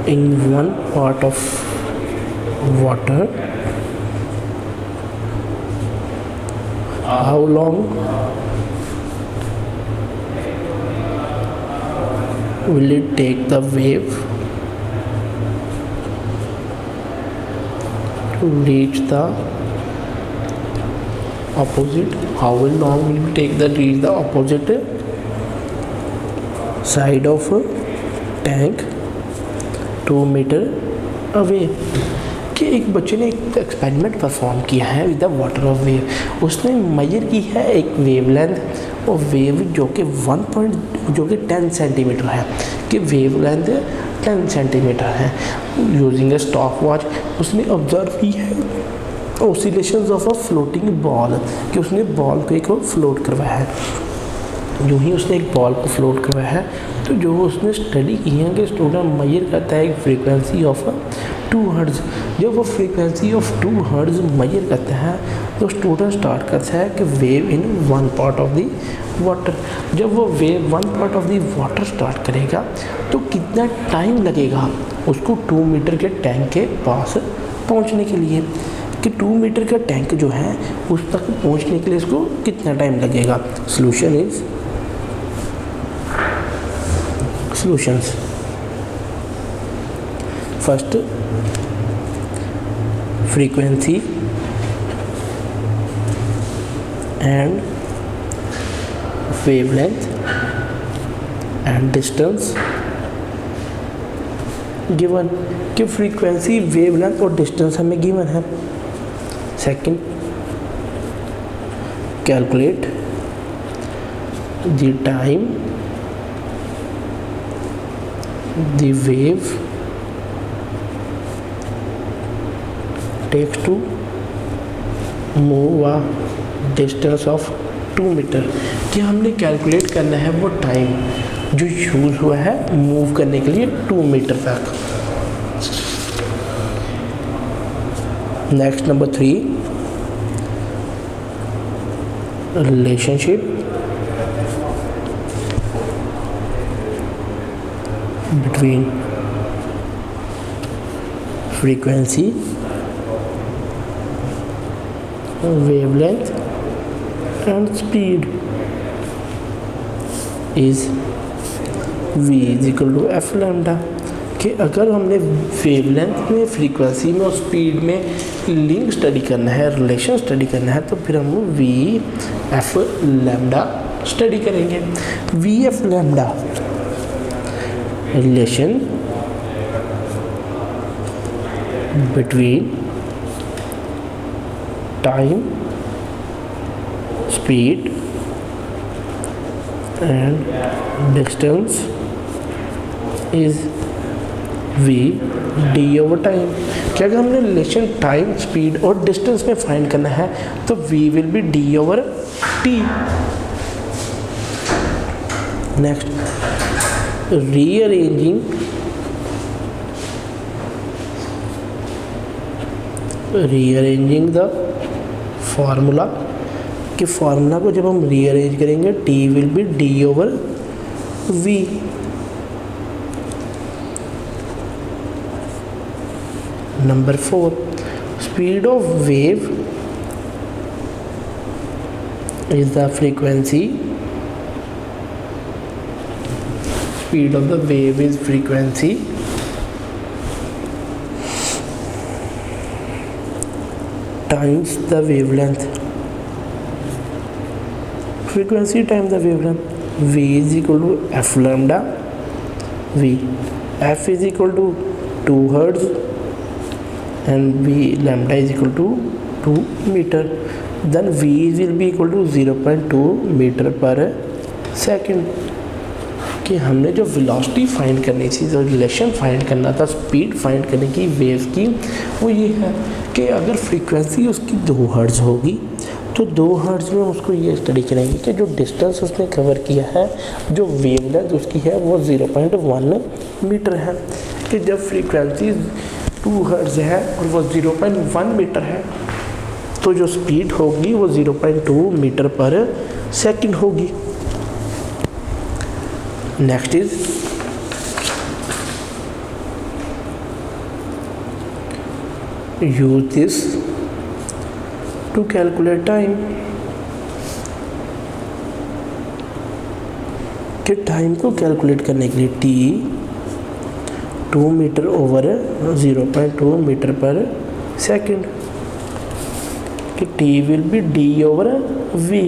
in one part of water, how long will it take the wave to reach the opposite? How long will it take the reach the opposite side of a tank 2 meter away? कि एक बच्चे ने एक experiment perform किया है with the water of wave. उसने major की है एक वेवलेंथ और वेव जो कि 10 सेंटीमीटर है, कि वेवलेंथ 10 सेंटीमीटर है। यूजिंग ए स्टॉप वॉच उसने ऑब्जर्व की है oscillations of a floating ball, कि उसने बॉल को एक फ्लोट करवाया है। जो ही उसने एक बॉल को फ्लोट करवाया है तो जो उसने स्टडी की है कि स्टूडेंट मेजर करता है एक फ्रीक्वेंसी ऑफ 2 हर्ट्ज़। जब वो फ्रीक्वेंसी ऑफ 2 हर्ट्ज़ मेजर करता है तो स्टूडेंट स्टार्ट करता है कि wave in one part of the water. जब वो wave one part of the water start करेगा तो कितना टाइम लगेगा उसको 2 मीटर के टैंक के पास पहुंचने के लिए, कि 2 मीटर का टैंक जो है उस तक पहुंचने के लिए इसको कितना टाइम लगेगा। solutions first, frequency and wavelength and distance given, कि फ्रीक्वेंसी वेवलेंथ और डिस्टेंस हमें गिवन है। Second, calculate the time the wave takes to move a distance of 2 metre, कि हमने कैलकुलेट करना है वो टाइम जो यूज़ हुआ है मूव करने के लिए 2 मीटर तक। Next number 3, relationship between frequency, wavelength and speed is v is equal to f lambda, कि अगर हमने वेवलेंथ में, फ्रीक्वेंसी में और स्पीड में लिंक स्टडी करना है, रिलेशन स्टडी करना है, तो फिर हम वी एफ लैम्डा स्टडी करेंगे। V F lambda relation between time, speed and distance is v d over time। क्या अगर हमने रिलेशन टाइम, स्पीड और डिस्टेंस में फाइंड करना है तो v will be d over t। Next, rearranging the formula, कि फार्मूला को जब हम रीअरेंज करेंगे t will be d over v। Number 4, speed of wave is the frequency. Speed of the wave is frequency times the wavelength. Frequency times the wavelength. V is equal to f lambda v. F is equal to 2 hertz and v lambda is equal to 2 meter. Then v will be equal to 0.2 metre per second. कि हमने जो velocity find करनी थी, जो relation find करना था speed find करने की वेव की, वो ये है कि अगर फ्रीक्वेंसी उसकी 2 हर्ट्ज़ होगी तो 2 हर्ट्ज़ में उसको ये स्टडी करेंगे कि जो डिस्टेंस उसने कवर किया है, जो वेवलेंथ उसकी है वो 0.1 मीटर है. कि जब फ्रीक्वेंसी 2 हर्ट्ज़ है और वो 0.1 मीटर है तो जो स्पीड होगी वो 0.2 मीटर पर सेकंड होगी. Next is use this to calculate time. कि टाइम को कैलकुलेट करने के लिए t 2 metre over 0.2 metre per second. कि t will be d over v.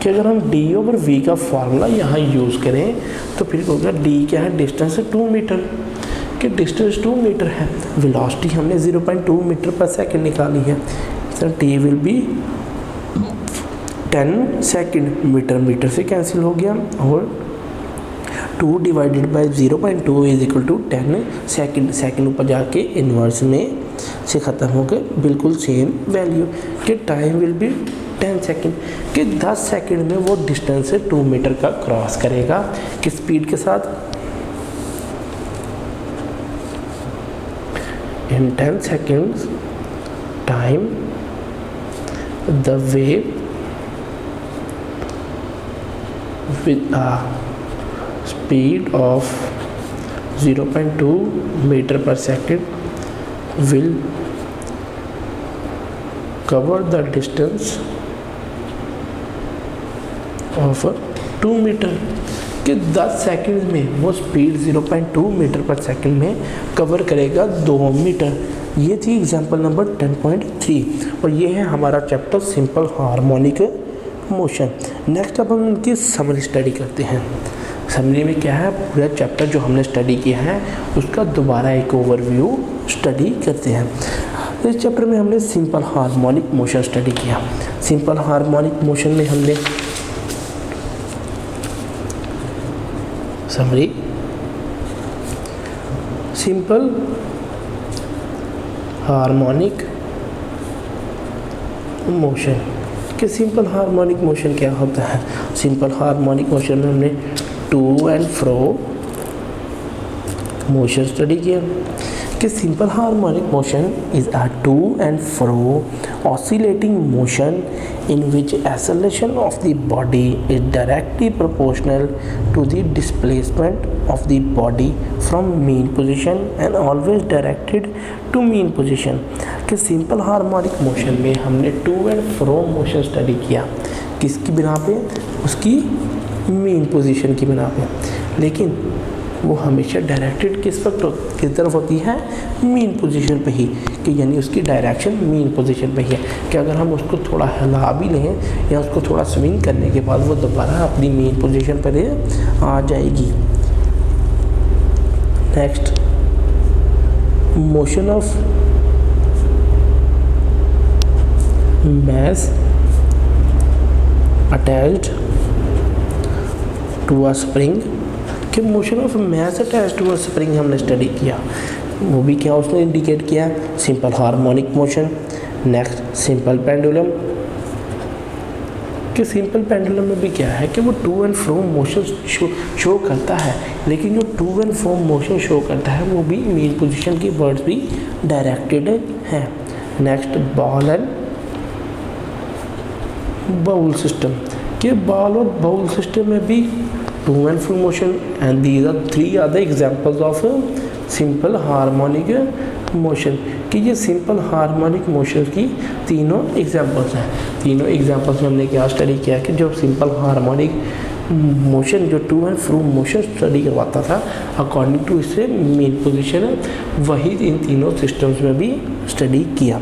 कि अगर हम डी ओवर वी का फार्मूला यहाँ यूज़ करें तो फिर होगा डी क्या है, डिस्टेंस 2 मीटर. कि डिस्टेंस 2 मीटर है, वेलोसिटी हमने 0.2 मीटर पर सेकंड निकाली है, sir t will be 10 second. Metre metre से कैंसिल हो गया और 2 divided by 0.2 is equal to 10 second. Second ऊपर जाके इन्वर्स में से ख़त्म हो गए, बिल्कुल सेम वैल्यू. कि टाइम विल बी 10 सेकंड. कि 10 सेकंड में वो डिस्टेंस से 2 मीटर का क्रॉस करेगा कि स्पीड के साथ. इन 10 seconds time the wave with a speed of 0.2 meter per second will cover the distance of 2 metre. कि 10 सेकंड में वो स्पीड 0.2 मीटर पर सेकंड में कवर करेगा 2 मीटर. ये थी एग्जांपल नंबर 10.3 और ये है हमारा chapter simple harmonic motion. Next अब हम इनकी समरी स्टडी करते हैं. समरी में क्या है, पूरा चैप्टर जो हमने स्टडी किया है उसका दोबारा एक ओवरव्यू स्टडी करते हैं. इस चैप्टर में हमने सिंपल हार्मोनिक मोशन स्टडी किया. सिंपल हार्मोनिक मोशन में हमने समरी सिंपल हार्मोनिक मोशन. कि सिंपल हार्मोनिक मोशन क्या होता है. सिंपल हार्मोनिक मोशन में हमने to and fro motion study किया. कि simple harmonic motion is a to and fro oscillating motion in which acceleration of the body is directly proportional to the displacement of the body from mean position and always directed to mean position. कि simple harmonic motion में हमने to and fro motion study किया. किसकी बिना पे, उसकी mean position की बिना पे. लेकिन वो हमेशा डायरेक्टेड किस तरफ होती है, मीन पोजीशन पे ही. कि यानी उसकी डायरेक्शन मीन पोजीशन पे ही है. कि अगर हम उसको थोड़ा हिला भी लें या उसको थोड़ा स्विंग करने के बाद वो दोबारा अपनी मीन पोजीशन पर आ जाएगी. Next, motion of mass attached to a spring. कि motion of mass attached to a spring हमने स्टडी किया. वो भी क्या उसने इंडिकेट किया, simple harmonic motion. Next, simple pendulum. कि सिंपल पेंडुलम में भी क्या है कि वो to and fro motion show करता है, लेकिन जो to and fro motion show करता है वो भी मीन पोजीशन की वर्ड्स भी डायरेक्टेड है. Next, ball and bowl system. कि बॉल और बाउल सिस्टम में भी to and fro motion and these are 3 examples of simple harmonic motion कि ये सिंपल हार्मोनिक मोशन की तीनों एग्जांपल्स हैं। तीनों एग्जांपल्स में हमने क्या स्टडी किया कि जो सिंपल हार्मोनिक मोशन जो to and fro motion study करवाता था अकॉर्डिंग टू इससे मेन पोजीशन है, वही इन तीनों सिस्टम्स में भी स्टडी किया।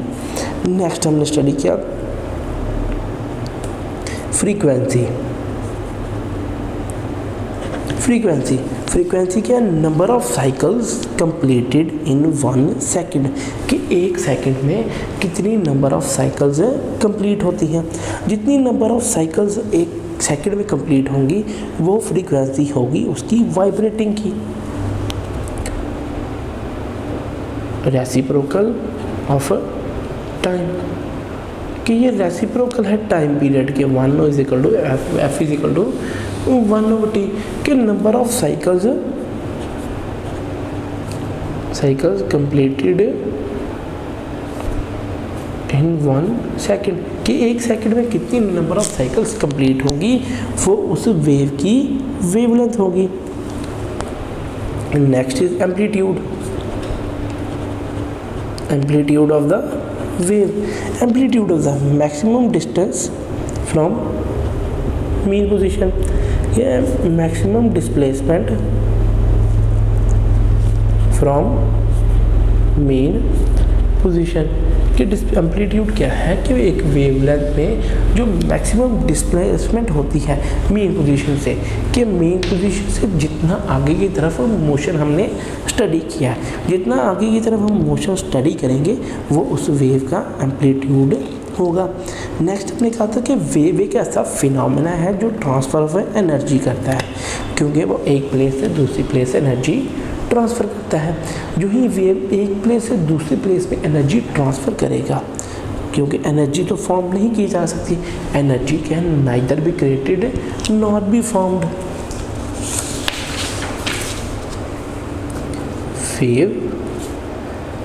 नेक्स्ट हमने स्टडी किया फ्रीक्वेंसी। फ्रीक्वेंसी क्या, number of cycles completed in 1 second कि 1 सेकेंड में कितनी नंबर ऑफ साइकिल्स कंप्लीट होती हैं। जितनी नंबर ऑफ साइकिल्स 1 सेकेंड में कंप्लीट होंगी वो फ्रीक्वेंसी होगी उसकी वाइब्रेटिंग की। रेसिप्रोकल ऑफ टाइम कि ये रेसिप्रोकल है टाइम पीरियड के 1 is equal to F is equal to 1/t के number of cycles completed in 1 second कि 1 सेकेंड में कितनी नंबर ऑफ साइकिल्स कंप्लीट होगी वो उस वेव की वेवलेंथ होगी। Next is amplitude of the wave, amplitude of the maximum distance from mean position, ये maximum displacement from mean position कि एम्पलीट्यूड क्या है कि एक वेवलेंथ में जो मैक्सिमम डिस्प्लेसमेंट होती है मेन पोजीशन से, कि मेन पोजीशन से जितना आगे की तरफ मोशन हमने स्टडी किया है, जितना आगे की तरफ हम मोशन स्टडी करेंगे वो उस वेव का एम्पलीट्यूड होगा। नेक्स्ट हमने कहा था कि वेव एक ऐसा फिनोमेना है जो ट्रांसफ़र ऑफ एनर्जी करता है, क्योंकि वो एक प्लेस से दूसरी प्लेस एनर्जी ट्रांसफ़र करता है। जो ही वेव एक प्लेस से दूसरी प्लेस में एनर्जी ट्रांसफ़र करेगा, क्योंकि एनर्जी तो फॉर्म नहीं की जा सकती, energy can neither be created not be formed. Wave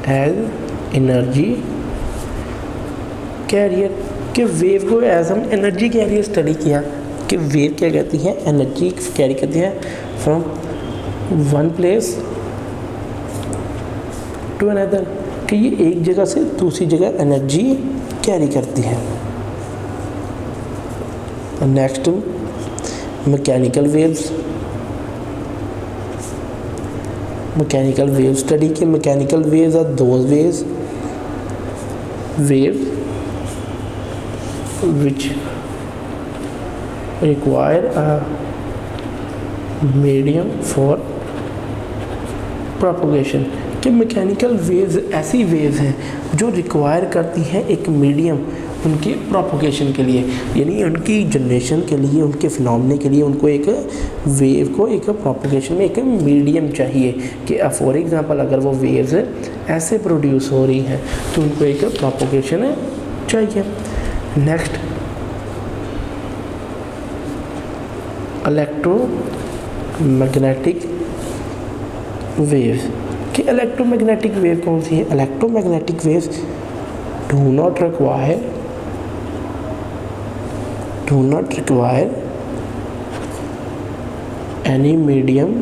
as energy carrier कि वेव को एज हम एनर्जी कैरियर स्टडी किया कि वेव क्या कहती है, एनर्जी कैरी करती है फ्रॉम 1 प्लेस टू अनदर कि ये एक जगह से दूसरी जगह एनर्जी कैरी करती है। नेक्स्ट मैकेनिकल वेव स्टडी के mechanical waves are those waves which require a medium for propagation कि मैकेनिकल वेव्स ऐसी वेव्स हैं जो रिक्वायर करती हैं एक मीडियम उनके प्रोपोगेशन के लिए, यानी उनकी जनरेशन के लिए, उनके फिनोमेना के लिए उनको एक वेव को एक प्रोपोगेशन में एक मीडियम चाहिए कि फॉर एग्जांपल अगर वो वेव्स ऐसे प्रोड्यूस हो रही हैं तो उनको एक प्रोपोगेशन चाहिए। नेक्स्ट इलेक्ट्रोमैग्नेटिक वेव्स कि इलेक्ट्रोमैग्नेटिक वेव कौन सी है, electromagnetic waves do not require any medium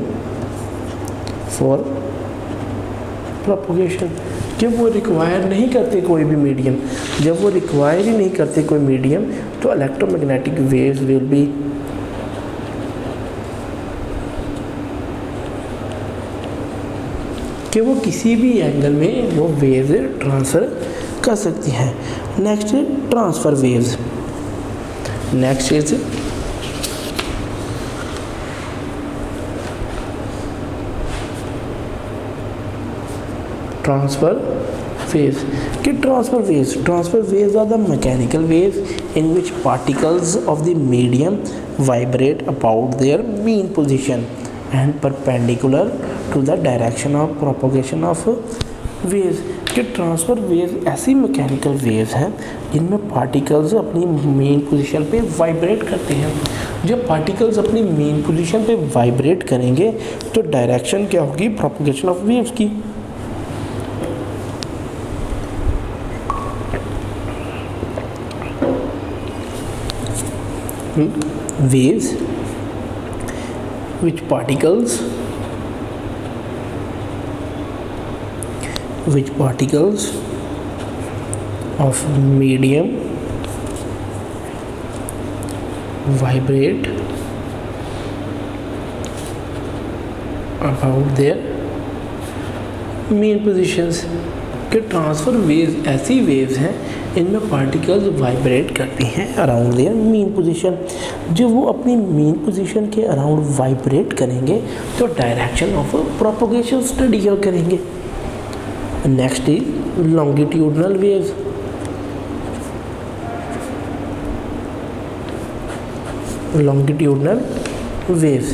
for propagation कि वो रिक्वायर नहीं करते कोई भी मीडियम। जब वो रिक्वायर ही नहीं करते कोई मीडियम तो इलेक्ट्रोमैग्नेटिक वेव्स विल बी कि वो किसी भी एंगल में वो वेव्स ट्रांसफ़र कर सकती हैं। Next transfer waves, next is transfer waves कि transfer waves are the mechanical waves in which particles of the medium vibrate about their mean position and perpendicular to the direction of propagation of waves कि transfer wave ऐसी mechanical waves हैं जिनमें particles अपनी main position पे vibrate करते हैं। जब particles अपनी मेन पोजीशन पे वाइब्रेट करेंगे तो डायरेक्शन क्या होगी, प्रोपगेशन ऑफ वेव्स की। waves which particles which particles of medium vibrate about their main positions के ट्रांसफ़र वेव्स ऐसी वेव्स हैं इनमें पार्टिकल्स वाइब्रेट करती हैं अराउंड देयर मेन पोजीशन। जब वो अपनी मेन पोजीशन के अराउंड वाइब्रेट करेंगे तो डायरेक्शन ऑफ प्रोपगेशन स्टडी करेंगे। Next is longitudinal waves. longitudinal waves.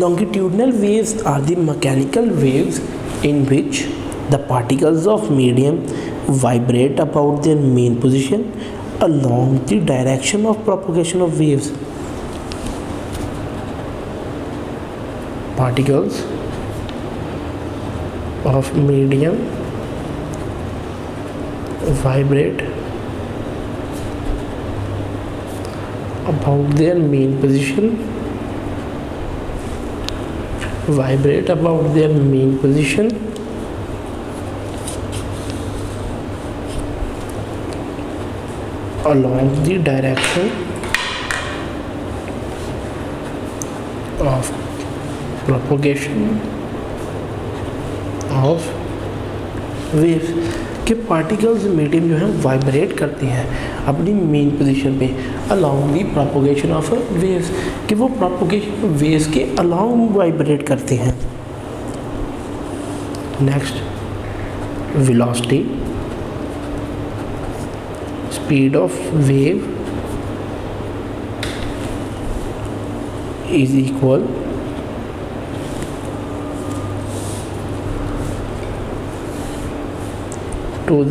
Longitudinal waves are the mechanical waves in which the particles of medium vibrate about their main position along the direction of propagation of waves. Particles of medium vibrate about their main position along the direction of propagation of waves। कि particles medium जो है vibrate करते हैं अपनी main position पे along the propagation of waves, कि वो propagation waves के अलोंग वाइब्रेट करते हैं। Next velocity, speed of wave is equal to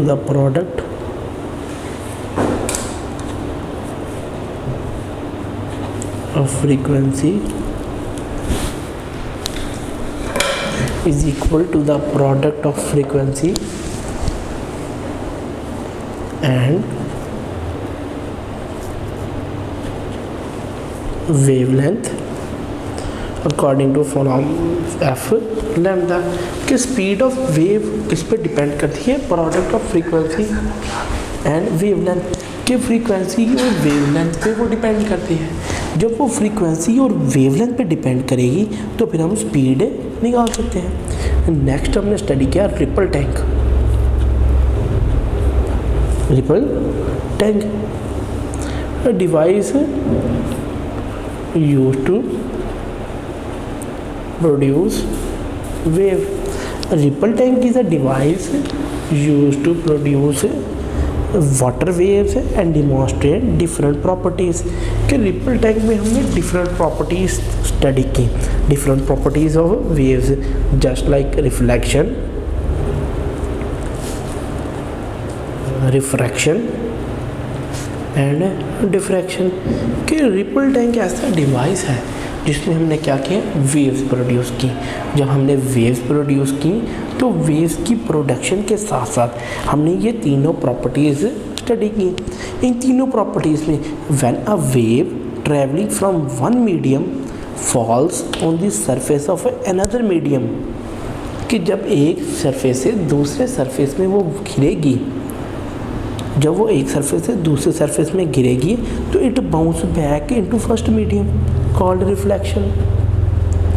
the product of frequency is equal to the product of frequency and wavelength according to form F lambda. कि speed of wave किस पे depend करती है? Product of frequency and wavelength. कि frequency और wavelength पे वो depend करती है। जब वो फ्रीक्वेंसी और वेवलेंथ पे डिपेंड करेगी तो फिर हम स्पीड निकाल सकते हैं। नेक्स्ट हमने स्टडी किया ripple tank. Ripple tank device used to produce wave. A ripple tank is a device used to produce water waves and demonstrate different properties। कि रिपल टैंक में हमने different properties study की, different properties of waves just like reflection, refraction and diffraction. कि ripple tank ऐसा device है जिसमें हमने क्या किया? वेव्स प्रोड्यूस की। जब हमने वेव्स प्रोड्यूस की तो वेव्स की प्रोडक्शन के साथ साथ हमने ये तीनों प्रॉपर्टीज़ स्टडी की। इन तीनों प्रॉपर्टीज़ में when a wave travelling from one medium falls on the surface of another medium, कि जब एक सरफेस से दूसरे सरफेस में वो गिरेगी, जब वो एक सरफेस से दूसरे सरफेस में गिरेगी तो it bounce back into first medium called reflection.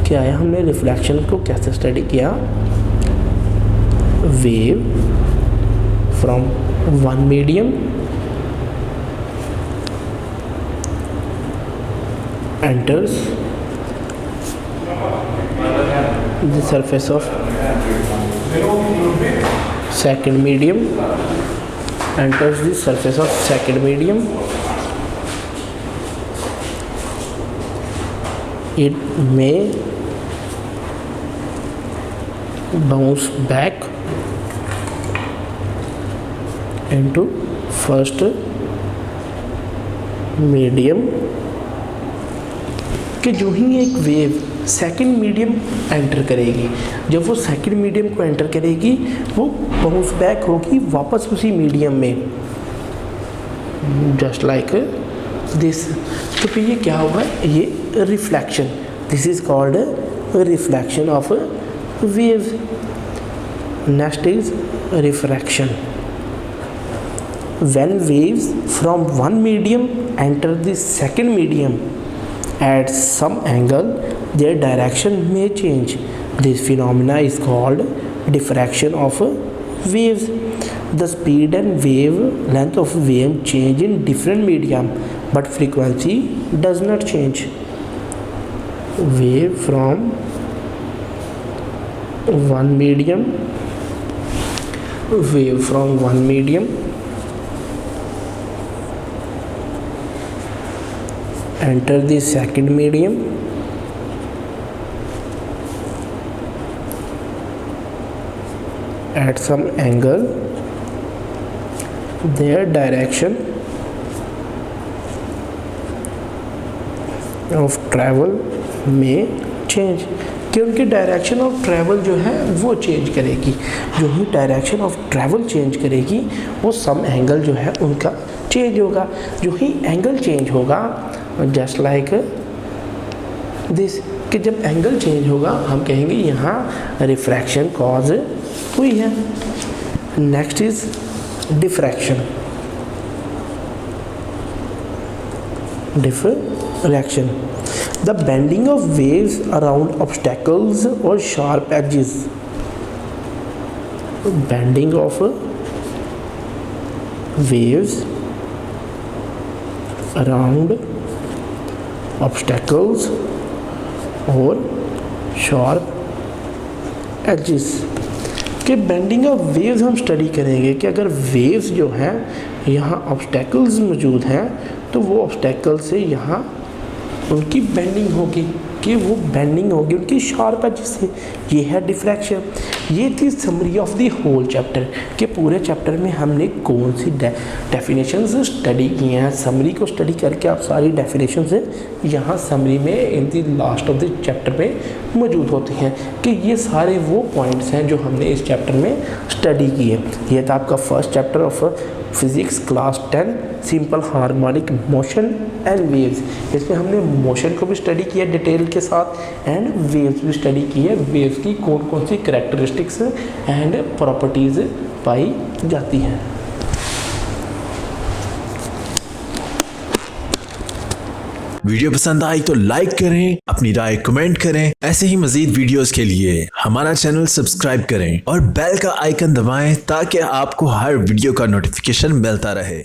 क्या है? हमने रिफ्लेक्शन को कैसे स्टडी किया? Wave from one medium enters the surface of second medium, enters the surface of second medium, it may bounce back into first medium। कि जो ही एक wave second medium enter करेगी, जब वो सेकंड मीडियम को एंटर करेगी वो बाउंस बैक होगी वापस उसी मीडियम में, जस्ट लाइक दिस, तो फिर ये क्या होगा, ये reflection, this is called reflection of waves. Next is refraction. When waves from one medium enter the second medium at some angle, their direction may change. This phenomena is called diffraction of waves. The speed and wavelength of wave change in different medium, but frequency does not change. Wave from one medium, enter the second medium at some angle, their direction of travel may change, कि उनकी direction of travel जो है वो change करेगी। जो ही direction of travel change करेगी वो some angle जो है उनका चेंज होगा। जो ही एंगल चेंज होगा, जस्ट लाइक दिस, कि जब एंगल चेंज होगा हम कहेंगे यहाँ रिफ्रैक्शन कॉज हुई है। Next is diffraction. Diffraction, the bending of waves around obstacles or sharp edges. Bending of waves around obstacles or sharp edges. कि बेंडिंग ऑफ वेव्स हम स्टडी करेंगे कि अगर वेव्स जो हैं यहाँ ऑब्स्टेकल्स मौजूद हैं तो वो ऑब्स्टेकल से यहाँ उनकी बेंडिंग होगी, कि वो बेंडिंग होगी उनकी शार्प एज से। ये है डिफ्रैक्शन। ये थी summary of the whole chapter, कि पूरे चैप्टर में हमने कौन सी डेफिनेशंस स्टडी की हैं। समरी को स्टडी करके आप सारी डेफिनेशंस यहाँ समरी में in the last of the chapter में मौजूद होती हैं, कि ये सारे वो पॉइंट्स हैं जो हमने इस चैप्टर में स्टडी किए। ये था आपका first chapter of physics class 10, simple harmonic motion and waves. इसमें हमने मोशन को भी स्टडी किया डिटेल के साथ एंड वेव्स भी स्टडी की है। वेव्स की कौन कौन सी कैरेक्टरिस्टिक्स एंड प्रॉपर्टीज़ पाई जाती हैं। वीडियो पसंद आई तो लाइक करें, अपनी राय कमेंट करें। ऐसे ही मजीद वीडियोस के लिए हमारा चैनल सब्सक्राइब करें और बेल का आइकन दबाएं ताकि आपको हर वीडियो का नोटिफिकेशन मिलता रहे।